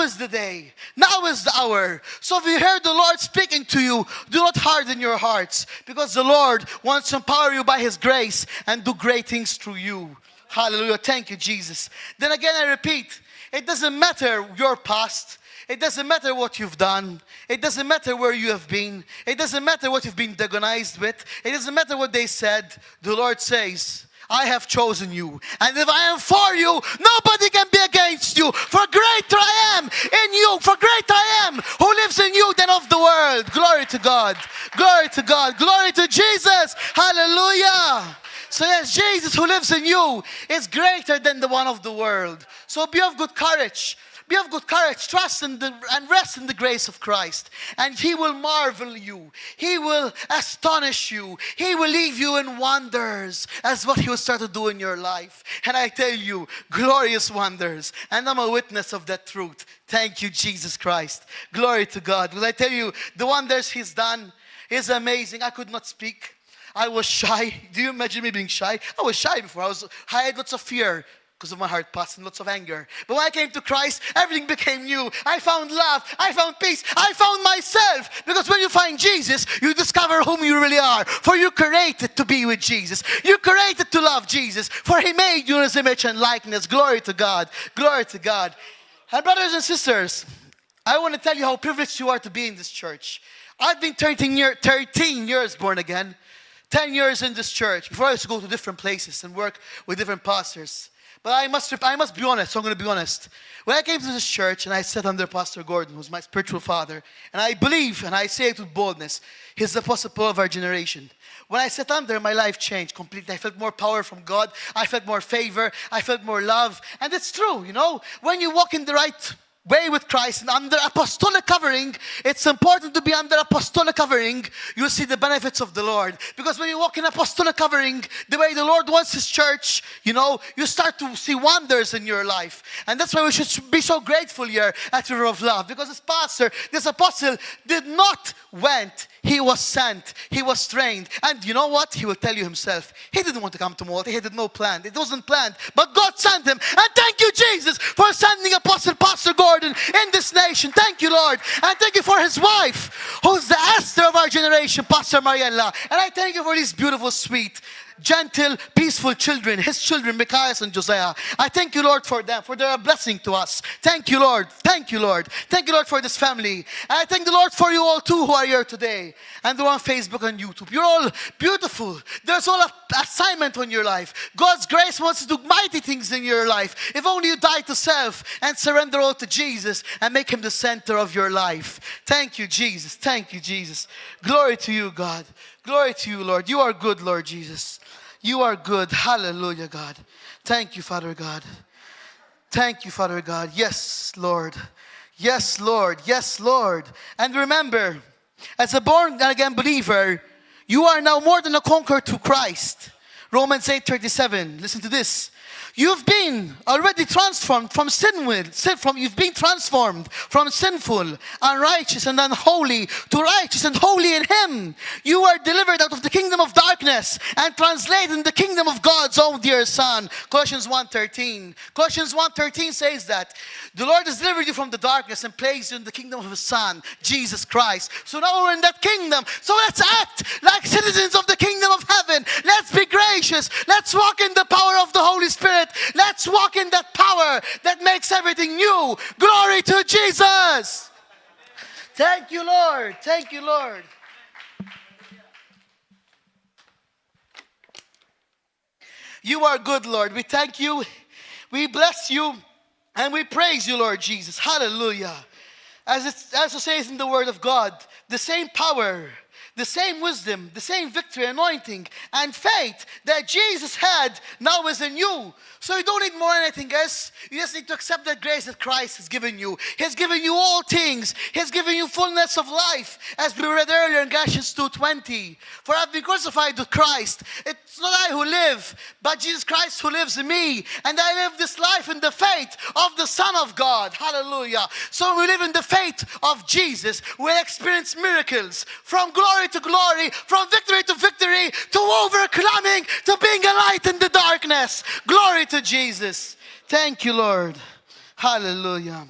is the day. Now is the hour. So if you hear the Lord speaking to you, do not harden your hearts, because the Lord wants to empower you by His grace and do great things through you. Hallelujah. Thank you, Jesus. Then again, I repeat, it doesn't matter your past. It doesn't matter what you've done. It doesn't matter where you have been. It doesn't matter what you've been diagnosed with. It doesn't matter what they said. The Lord says, I have chosen you. And if I am for you, nobody can be against you. For greater I am in you. For greater I am who lives in you than of the world. Glory to God. Glory to God. Glory to Jesus. Hallelujah. So yes, Jesus who lives in you is greater than the one of the world. So be of good courage. Be of good courage. Trust in and rest in the grace of Christ. And He will marvel you. He will astonish you. He will leave you in wonders as what He will start to do in your life. And I tell you, glorious wonders. And I'm a witness of that truth. Thank you, Jesus Christ. Glory to God. Because I tell you, the wonders He's done is amazing. I could not speak. I was shy. Do you imagine me being shy? I was shy before. I had lots of fear because of my heart past and lots of anger. But when I came to Christ, everything became new. I found love. I found peace. I found myself. Because when you find Jesus, you discover whom you really are. For you created to be with Jesus. You created to love Jesus. For He made you in His image and likeness. Glory to God. Glory to God. And brothers and sisters, I want to tell you how privileged you are to be in this church. I've been 13 years born again. 10 years in this church. Before I used to go to different places and work with different pastors. But I must be honest, so I'm going to be honest. When I came to this church and I sat under Pastor Gordon, who's my spiritual father, and I believe, and I say it with boldness, he's the Apostle Paul of our generation. When I sat under, my life changed completely. I felt more power from God. I felt more favor. I felt more love. And it's true, you know. When you walk in the right way with Christ and under apostolic covering, it's important to be under apostolic covering. You'll see the benefits of the Lord. Because when you walk in apostolic covering, the way the Lord wants His church, you start to see wonders in your life. And that's why we should be so grateful here at River of Love. Because this apostle did not went. He was sent. He was trained. And you know what? He will tell you himself. He didn't want to come to Malta. He had no plan. It wasn't planned. But God sent him. And thank you, Jesus, for sending Apostle Pastor Gordon in this nation. Thank you, Lord. And thank you for his wife, who's the Esther of our generation, Pastor Mariella. And I thank you for these beautiful, sweet, gentle, peaceful children, his children, Micaiah and Josiah. I thank you, Lord, for them, for they're a blessing to us. Thank you, Lord. Thank you, Lord. Thank you, Lord, for this family. And I thank the Lord for you all, too, who are here today. And they're on Facebook and YouTube. You're all beautiful. There's all an assignment on your life. God's grace wants to do mighty things in your life. If only you die to self and surrender all to Jesus and make Him the center of your life. Thank you, Jesus. Thank you, Jesus. Glory to you, God. Glory to you, Lord. You are good, Lord Jesus. You are good. Hallelujah, God. Thank you, Father God. Thank you, Father God. Yes, Lord. Yes, Lord. Yes, Lord. And remember, as a born-again believer, you are now more than a conqueror to Christ. Romans 8:37. Listen to this. You've been already transformed from you've been transformed from sinful, unrighteous, and unholy to righteous and holy in Him. You are delivered out of the kingdom of darkness and translated in the kingdom of God's own dear Son. Colossians 1:13. Colossians 1:13 says that the Lord has delivered you from the darkness and placed you in the kingdom of His Son, Jesus Christ. So now we're in that kingdom. So let's act like citizens of the kingdom of heaven. Let's be gracious. Let's walk in the power of the Holy Spirit. Let's walk in that power that makes everything new. Glory to Jesus. Thank you, Lord. Thank you, Lord. You are good, Lord. We thank you. We bless you. And we praise you, Lord Jesus. Hallelujah. As it says in the Word of God, the same power, the same wisdom, the same victory, anointing, and faith that Jesus had now is in you. So you don't need more anything else. You just need to accept that grace that Christ has given you. He has given you all things. He has given you fullness of life. As we read earlier in Galatians 2:20. For I've been crucified with Christ. It's not I who live, but Jesus Christ who lives in me. And I live this life in the faith of the Son of God. Hallelujah. So we live in the faith of Jesus. We'll experience miracles from glory to glory, from victory to victory, to overcoming, to being a light in the darkness. Glory to Jesus. Thank you, Lord. Hallelujah.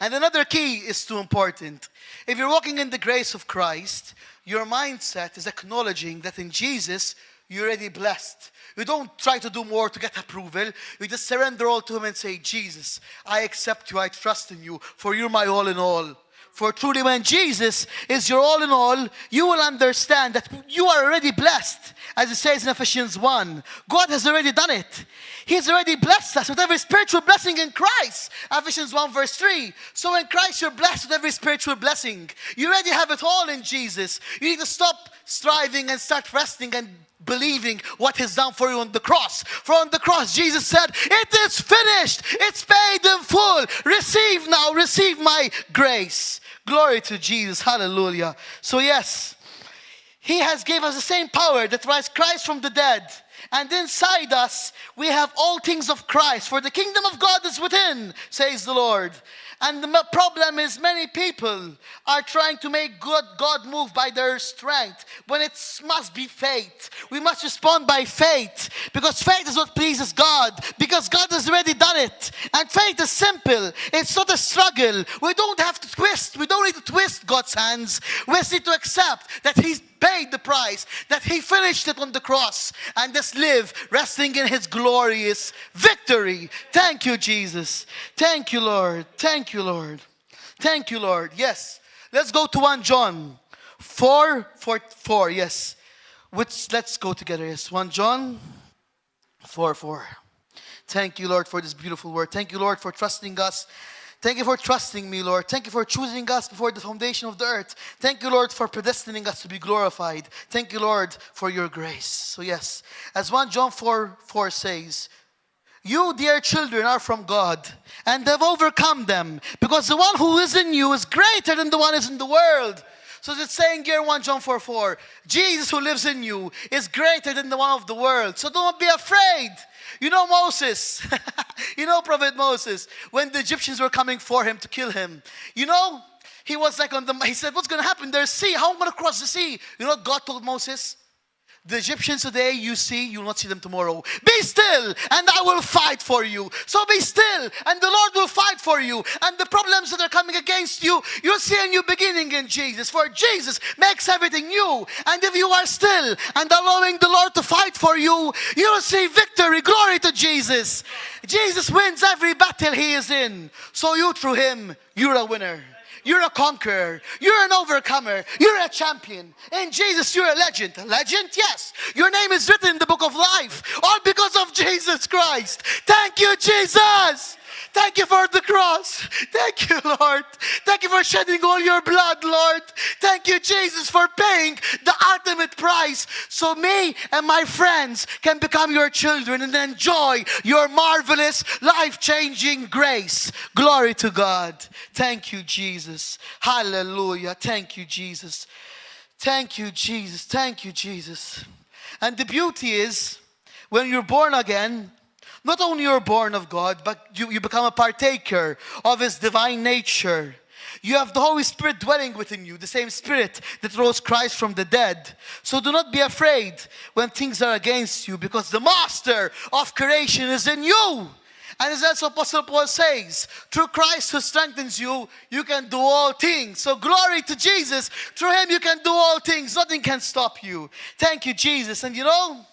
And another key is too important. If you're walking in the grace of Christ, your mindset is acknowledging that in Jesus, you're already blessed. You don't try to do more to get approval. You just surrender all to Him and say, Jesus, I accept you, I trust in you, for you're my all in all. For truly when Jesus is your all in all, you will understand that you are already blessed. As it says in Ephesians 1, God has already done it. He's already blessed us with every spiritual blessing in Christ. Ephesians 1 verse 3. So in Christ you're blessed with every spiritual blessing. You already have it all in Jesus. You need to stop striving and start resting and believing what He's done for you on the cross. For on the cross, Jesus said, it is finished. It's paid in full. Receive now. Receive my grace. Glory to Jesus. Hallelujah. So yes, He has given us the same power that raised Christ from the dead. And inside us, we have all things of Christ. For the kingdom of God is within, says the Lord. And the problem is many people are trying to make God move by their strength when it must be faith. We must respond by faith because faith is what pleases God because God has already done it. And faith is simple. It's not a struggle. We don't have to twist. We don't need to twist God's hands. We just need to accept that He's paid the price, that He finished it on the cross, and just live resting in His glorious victory. Thank you, Jesus. Thank you, Lord. Thank you, Lord. Thank you, Lord. Yes. Let's go to 1 John 4:4. Yes. Let's go together. Yes. 1 John 4:4. Thank you, Lord, for this beautiful word. Thank you, Lord, for trusting us. Thank you for trusting me, Lord. Thank you for choosing us before the foundation of the earth. Thank you, Lord, for predestining us to be glorified. Thank you, Lord, for your grace. So yes, as 1 John 4:4 says, You, dear children, are from God, and have overcome them, because the one who is in you is greater than the one who is in the world. So it's saying here 1 John 4:4, Jesus who lives in you is greater than the one of the world. So don't be afraid. You know Moses, you know Prophet Moses, when the Egyptians were coming for him to kill him, you know, he was like he said, what's going to happen? There's sea. How am I going to cross the sea? You know what God told Moses? The Egyptians today you see, you will not see them tomorrow. Be still, and I will fight for you. So be still, and the Lord will fight for you. And the problems that are coming against you, you'll see a new beginning in Jesus. For Jesus makes everything new. And if you are still and allowing the Lord to fight for you, you'll see victory. Glory to Jesus. Jesus wins every battle he is in. So you, through him, you're a winner. You're a conqueror. You're an overcomer. You're a champion. In Jesus, you're a legend. A legend? Yes. Your name is written in the book of life. All because of Jesus Christ. Thank you, Jesus. Thank you for the cross. Thank you, Lord. Thank you for shedding all your blood, Lord. Thank you, Jesus, for paying the ultimate price so me and my friends can become your children and enjoy your marvelous, life-changing grace. Glory to God. Thank you, Jesus. Hallelujah. Thank you, Jesus. Thank you, Jesus. Thank you, Jesus. And the beauty is, when you're born again, not only you're born of God, but you become a partaker of his divine nature. You have the Holy Spirit dwelling within you, the same Spirit that rose Christ from the dead. So do not be afraid when things are against you, because the Master of creation is in you. And as also Apostle Paul says, through Christ who strengthens you, you can do all things. So glory to Jesus. Through him you can do all things. Nothing can stop you. Thank you, Jesus. And you know,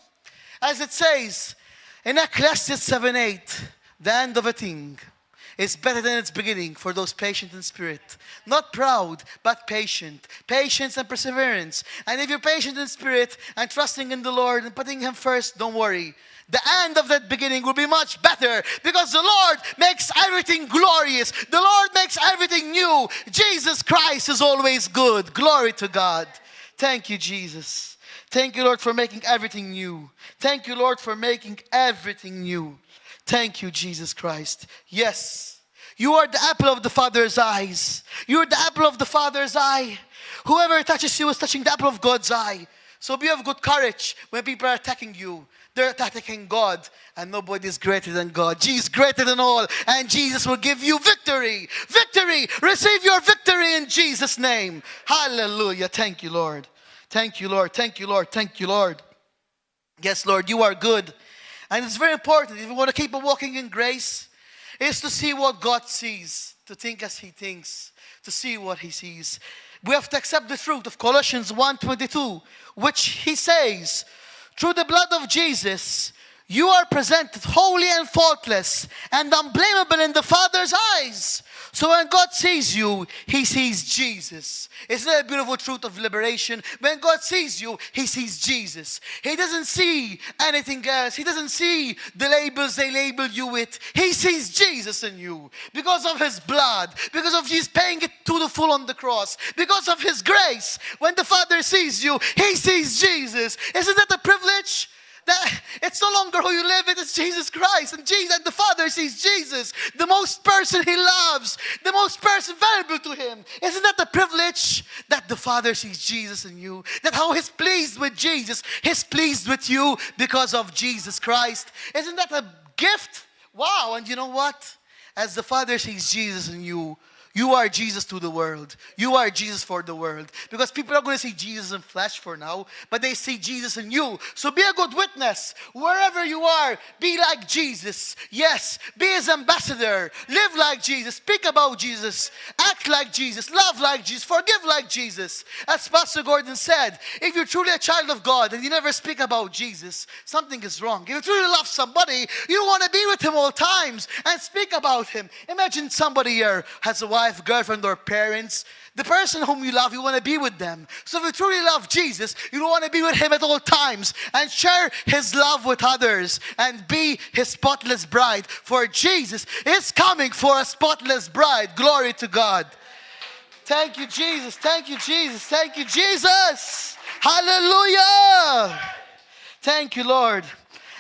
as it says in Ecclesiastes 7:8, the end of a thing is better than its beginning for those patient in spirit. Not proud, but patient. Patience and perseverance. And if you're patient in spirit and trusting in the Lord and putting him first, don't worry. The end of that beginning will be much better, because the Lord makes everything glorious. The Lord makes everything new. Jesus Christ is always good. Glory to God. Thank you, Jesus. Thank you, Lord, for making everything new. Thank you, Lord, for making everything new. Thank you, Jesus Christ. Yes, you are the apple of the Father's eyes. You are the apple of the Father's eye. Whoever touches you is touching the apple of God's eye. So be of good courage when people are attacking you. They're attacking God, and nobody is greater than God. Jesus is greater than all, and Jesus will give you victory. Victory! Receive your victory in Jesus' name. Hallelujah. Thank you, Lord. Thank you, Lord. Thank you, Lord. Thank you, Lord. Yes, Lord, you are good. And it's very important, if you want to keep walking in grace, is to see what God sees, to think as he thinks, to see what he sees. We have to accept the truth of Colossians 1:22, which he says, through the blood of Jesus, you are presented holy and faultless and unblameable in the Father's eyes. So when God sees you, he sees Jesus. Isn't that a beautiful truth of liberation? When God sees you, he sees Jesus. He doesn't see anything else. He doesn't see the labels they label you with. He sees Jesus in you because of his blood, because of Jesus paying it to the full on the cross, because of his grace. When the Father sees you, he sees Jesus. Isn't that a privilege? That it's no longer who you live with, it's Jesus Christ. And Jesus and the Father sees Jesus, the most person he loves, the most person valuable to him. Isn't that the privilege that the Father sees Jesus in you? That how he's pleased with Jesus, he's pleased with you because of Jesus Christ. Isn't that a gift? Wow. And you know what? As the Father sees Jesus in you, you are Jesus to the world. You are Jesus for the world. Because people are going to see Jesus in flesh for now, but they see Jesus in you. So be a good witness. Wherever you are, be like Jesus. Yes, be his ambassador. Live like Jesus. Speak about Jesus. Act like Jesus. Love like Jesus. Forgive like Jesus. As Pastor Gordon said, if you're truly a child of God and you never speak about Jesus, something is wrong. If you truly love somebody, you want to be with him all times and speak about him. Imagine somebody here has a wife, girlfriend, or parents. The person whom you love, you want to be with them. So if you truly love Jesus, you want to be with him at all times and share his love with others and be his spotless bride. For Jesus is coming for a spotless bride. Glory to God. Thank you, Jesus. Thank you, Jesus. Thank you, Jesus. Hallelujah. Thank you, Lord.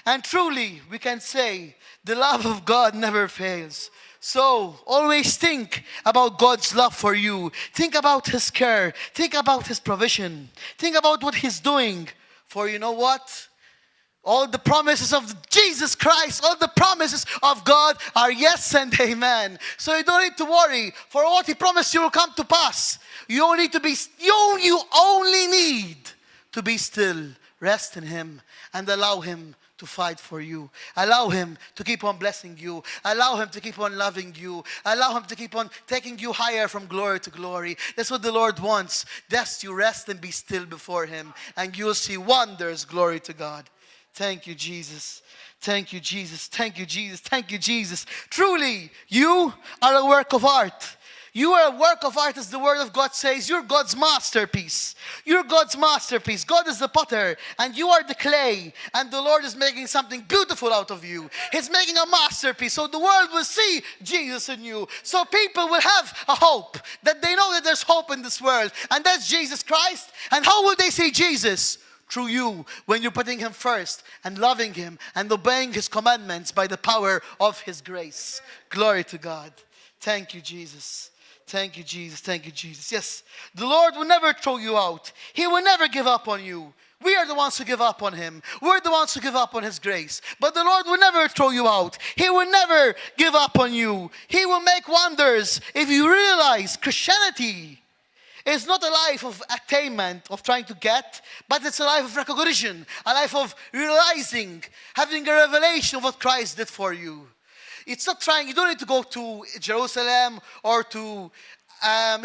And truly, we can say the love of God never fails. So, always think about God's love for you. Think about His care. Think about His provision. Think about what He's doing. For you know what? All the promises of Jesus Christ, all the promises of God are yes and amen. So you don't need to worry, for what He promised you will come to pass. You only need to be still. Rest in Him and allow Him to fight for you. Allow Him to keep on blessing you. Allow Him to keep on loving you. Allow Him to keep on taking you higher from glory to glory. That's what the Lord wants. Just you rest and be still before Him, and you'll see wonders. Glory to God. Thank you, Jesus. Thank you, Jesus. Thank you, Jesus. Thank you, Jesus. Truly, you are a work of art. You are a work of art, as the Word of God says. You're God's masterpiece. You're God's masterpiece. God is the potter, and you are the clay. And the Lord is making something beautiful out of you. He's making a masterpiece, so the world will see Jesus in you. So people will have a hope, that they know that there's hope in this world. And that's Jesus Christ. And how will they see Jesus? Through you, when you're putting Him first and loving Him and obeying His commandments by the power of His grace. Glory to God. Thank you, Jesus. Thank you, Jesus. Thank you, Jesus. Yes, the Lord will never throw you out. He will never give up on you. We are the ones who give up on Him. We're the ones who give up on His grace. But the Lord will never throw you out. He will never give up on you. He will make wonders. If you realize Christianity is not a life of attainment, of trying to get, but it's a life of recognition, a life of realizing, having a revelation of what Christ did for you. It's not trying, you don't need to go to Jerusalem or to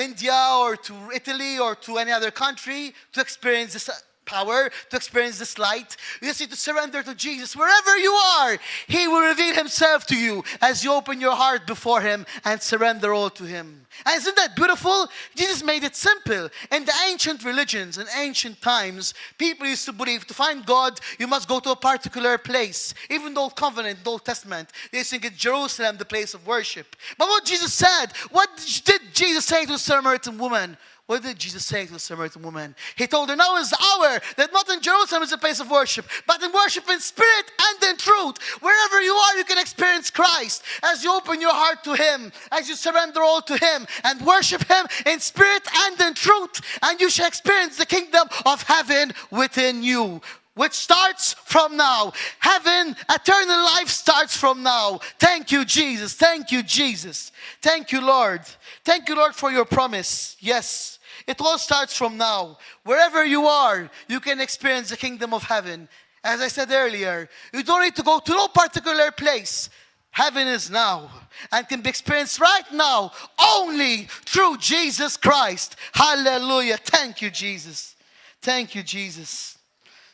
India or to Italy or to any other country to experience this power, to experience this light. You just need to surrender to Jesus. Wherever you are, He will reveal Himself to you as you open your heart before Him and surrender all to Him. And isn't that beautiful? Jesus made it simple. In the ancient religions, in ancient times, people used to believe to find God, you must go to a particular place. Even the Old Covenant, the Old Testament, they think it's Jerusalem, the place of worship. But what Jesus said, what did Jesus say to the Samaritan woman? What did Jesus say to the Samaritan woman? He told her, now is the hour that not in Jerusalem is a place of worship, but in worship in spirit and in truth. Wherever you are, you can experience Christ as you open your heart to Him, as you surrender all to Him and worship Him in spirit and in truth. And you shall experience the kingdom of heaven within you, which starts from now. Heaven, eternal life starts from now. Thank you, Jesus. Thank you, Jesus. Thank you, Lord. Thank you, Lord, for your promise. Yes. It all starts from now. Wherever you are, you can experience the kingdom of heaven. As I said earlier, you don't need to go to no particular place. Heaven is now and can be experienced right now only through Jesus Christ. Hallelujah. Thank you, Jesus. Thank you, Jesus.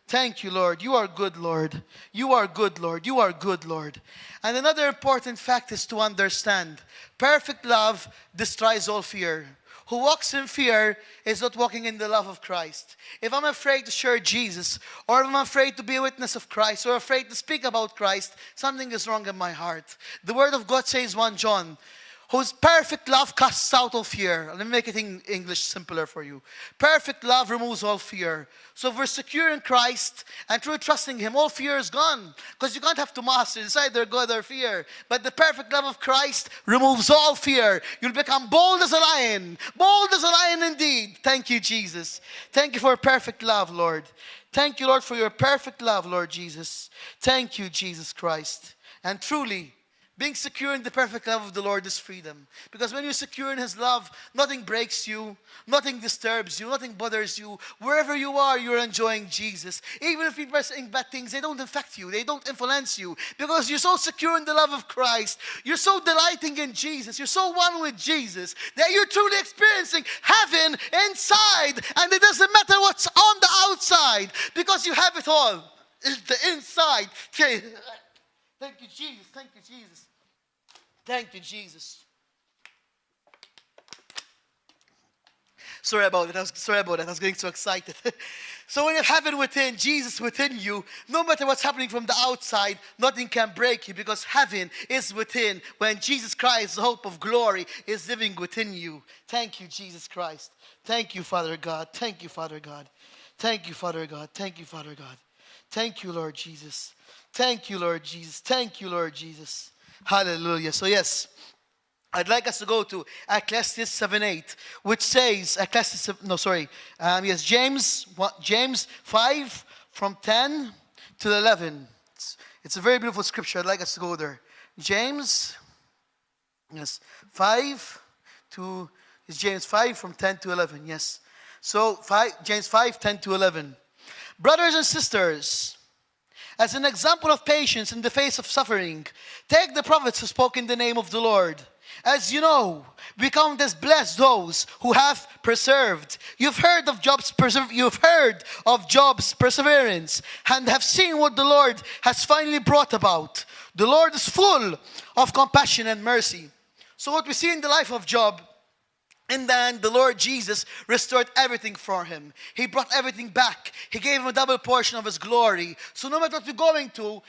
Thank you, Lord. You are good, Lord. You are good, Lord. You are good, Lord. And another important fact is to understand, perfect love destroys all fear. Who walks in fear is not walking in the love of Christ. If I'm afraid to share Jesus, or if I'm afraid to be a witness of Christ, or afraid to speak about Christ, something is wrong in my heart. The Word of God says, 1 John, whose perfect love casts out all fear. Let me make it in English simpler for you. Perfect love removes all fear. So if we're secure in Christ and truly trusting Him, all fear is gone. Because you can't have to master. It's either good or fear. But the perfect love of Christ removes all fear. You'll become bold as a lion. Bold as a lion indeed. Thank you, Jesus. Thank you for perfect love, Lord. Thank you, Lord, for your perfect love, Lord Jesus. Thank you, Jesus Christ. And truly, being secure in the perfect love of the Lord is freedom. Because when you're secure in His love, nothing breaks you, nothing disturbs you, nothing bothers you. Wherever you are, you're enjoying Jesus. Even if people are saying bad things, they don't affect you, they don't influence you. Because you're so secure in the love of Christ, you're so delighting in Jesus, you're so one with Jesus, that you're truly experiencing heaven inside. And it doesn't matter what's on the outside, because you have it all. It's the inside. Thank you, Jesus. Thank you, Jesus. Thank you, Jesus. Sorry about it. I was getting so excited. So when you have heaven within, Jesus within you, no matter what's happening from the outside, nothing can break you, because heaven is within. When Jesus Christ, the hope of glory, is living within you. Thank you, Jesus Christ. Thank you, Father God. Thank you, Father God. Thank you, Father God. Thank you, Father God. Thank you, Lord Jesus. Thank you, Lord Jesus. Thank you, Lord Jesus. Hallelujah. So yes, I'd like us to go to Ecclesiastes 7:8, which says, James 5 from 10 to 11. It's a very beautiful scripture. I'd like us to go there. James 5 from 10 to 11. Yes. So James 5, 10 to 11. Brothers and sisters, as an example of patience in the face of suffering, take the prophets who spoke in the name of the Lord. As you know, we count as blessed those who have persevered. You've heard of Job's perseverance and have seen what the Lord has finally brought about. The Lord is full of compassion and mercy. So what we see in the life of Job, in the end, the Lord Jesus restored everything for him. He brought everything back. He gave him a double portion of his glory. So no matter what you're going through,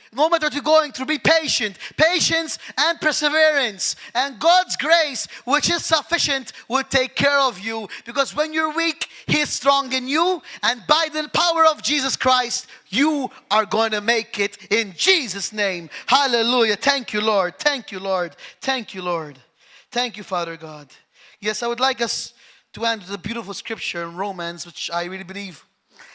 be patient. Patience and perseverance. And God's grace, which is sufficient, will take care of you. Because when you're weak, He is strong in you. And by the power of Jesus Christ, you are going to make it in Jesus' name. Hallelujah. Thank you, Lord. Thank you, Lord. Thank you, Lord. Thank you, Father God. Yes, I would like us to end with a beautiful scripture in Romans, which I really believe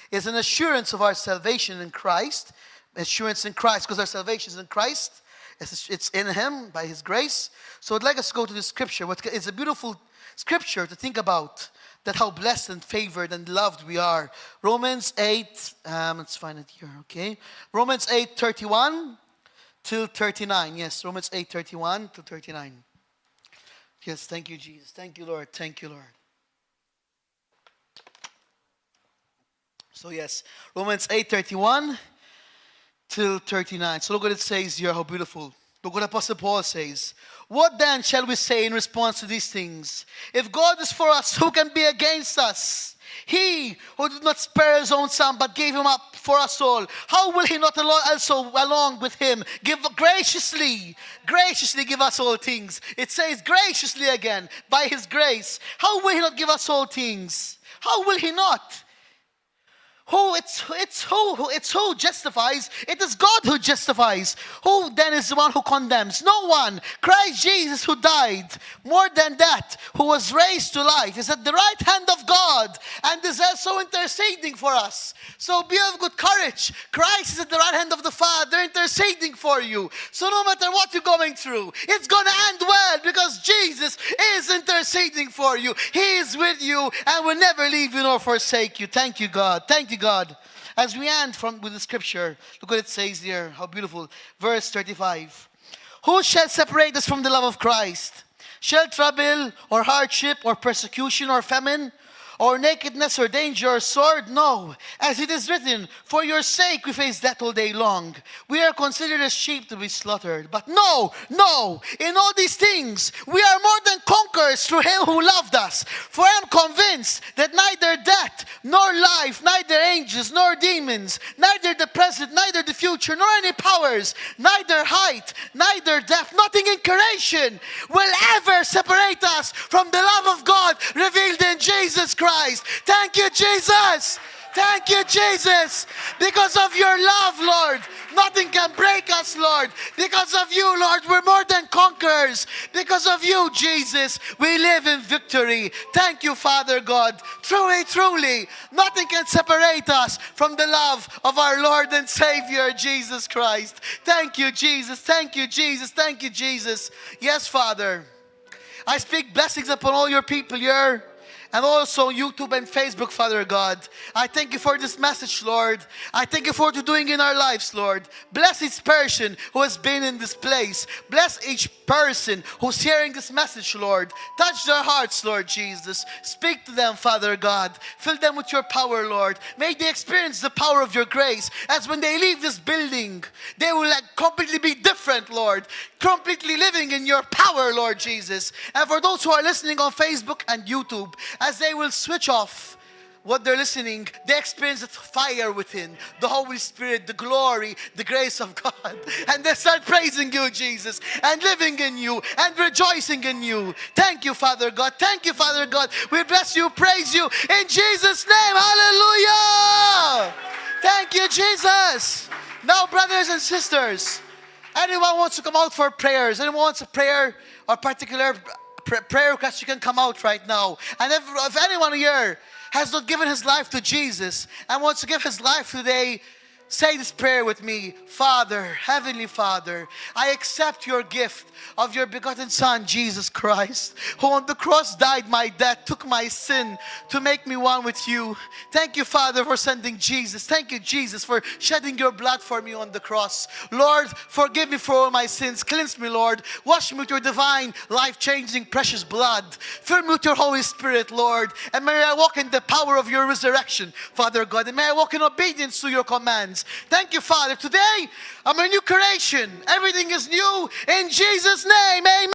is an assurance of our salvation in Christ. Assurance in Christ, because our salvation is in Christ. It's in Him, by His grace. So I'd like us to go to this scripture. It's a beautiful scripture to think about, that how blessed and favored and loved we are. Romans 8, let's find it here, okay? Romans 8, 31 till 39. Yes, Romans 8, 31 till 39. Yes, thank you, Jesus. Thank you, Lord. Thank you, Lord. So yes, Romans 8:31 till 39. So look what it says here, how beautiful. Look what Apostle Paul says. What then shall we say in response to these things? If God is for us, who can be against us? He who did not spare His own Son, but gave Him up for us all, how will He not also along with Him graciously give us all things? It says graciously again, by His grace. How will He not give us all things? How will He not? It's who justifies. It is God who justifies. Who then is the one who condemns? No one. Christ Jesus, who died, more than that, who was raised to life, is at the right hand of God and is also interceding for us. So be of good courage. Christ is at the right hand of the Father interceding for you. So no matter what you're going through, it's going to end well, because Jesus is interceding for you. He is with you and will never leave you nor forsake you. Thank you, God. Thank you, God. As we end with the scripture, look what it says here. How beautiful. Verse 35. Who shall separate us from the love of Christ? Shall trouble or hardship or persecution or famine or nakedness or danger or sword? No. As it is written, for your sake we face death all day long. We are considered as sheep to be slaughtered. But no. In all these things, we are more than conquerors through Him who loved us. For I am convinced that neither death, nor life, neither angels, nor demons, neither the present, neither the future, nor any powers, neither height, neither depth, nothing in creation will ever separate us from the love of God revealed in Jesus Christ. Thank you, Jesus. Thank you, Jesus. Because of your love, Lord, nothing can break us, Lord. Because of you, Lord, we're more than conquerors. Because of you, Jesus, we live in victory. Thank you, Father God. Truly, nothing can separate us from the love of our Lord and Savior, Jesus Christ. Thank you, Jesus. Thank you, Jesus. Thank you, Jesus. Yes, Father. I speak blessings upon all your people here, and also YouTube and Facebook, Father God. I thank you for this message, Lord. I thank you for what you're doing in our lives, Lord. Bless each person who has been in this place. Bless each person who's hearing this message, Lord. Touch their hearts, Lord Jesus. Speak to them, Father God. Fill them with your power, Lord. May they experience the power of your grace, as when they leave this building, they will completely be different, Lord. Completely living in your power, Lord Jesus. And for those who are listening on Facebook and YouTube, as they will switch off what they're listening, they experience the fire within, the Holy Spirit, the glory, the grace of God. And they start praising you, Jesus, and living in you, and rejoicing in you. Thank you, Father God. Thank you, Father God. We bless you, praise you, in Jesus' name. Hallelujah. Thank you, Jesus. Now, brothers and sisters, anyone wants to come out for prayers? Anyone wants a prayer or particular prayer request? You can come out right now. And if anyone here has not given his life to Jesus and wants to give his life today, say this prayer with me. Father, Heavenly Father, I accept your gift of your begotten Son, Jesus Christ, who on the cross died my death, took my sin to make me one with you. Thank you, Father, for sending Jesus. Thank you, Jesus, for shedding your blood for me on the cross. Lord, forgive me for all my sins. Cleanse me, Lord. Wash me with your divine, life-changing, precious blood. Fill me with your Holy Spirit, Lord. And may I walk in the power of your resurrection, Father God. And may I walk in obedience to your commands. Thank you, Father. Today, I'm a new creation. Everything is new in Jesus' name. Amen.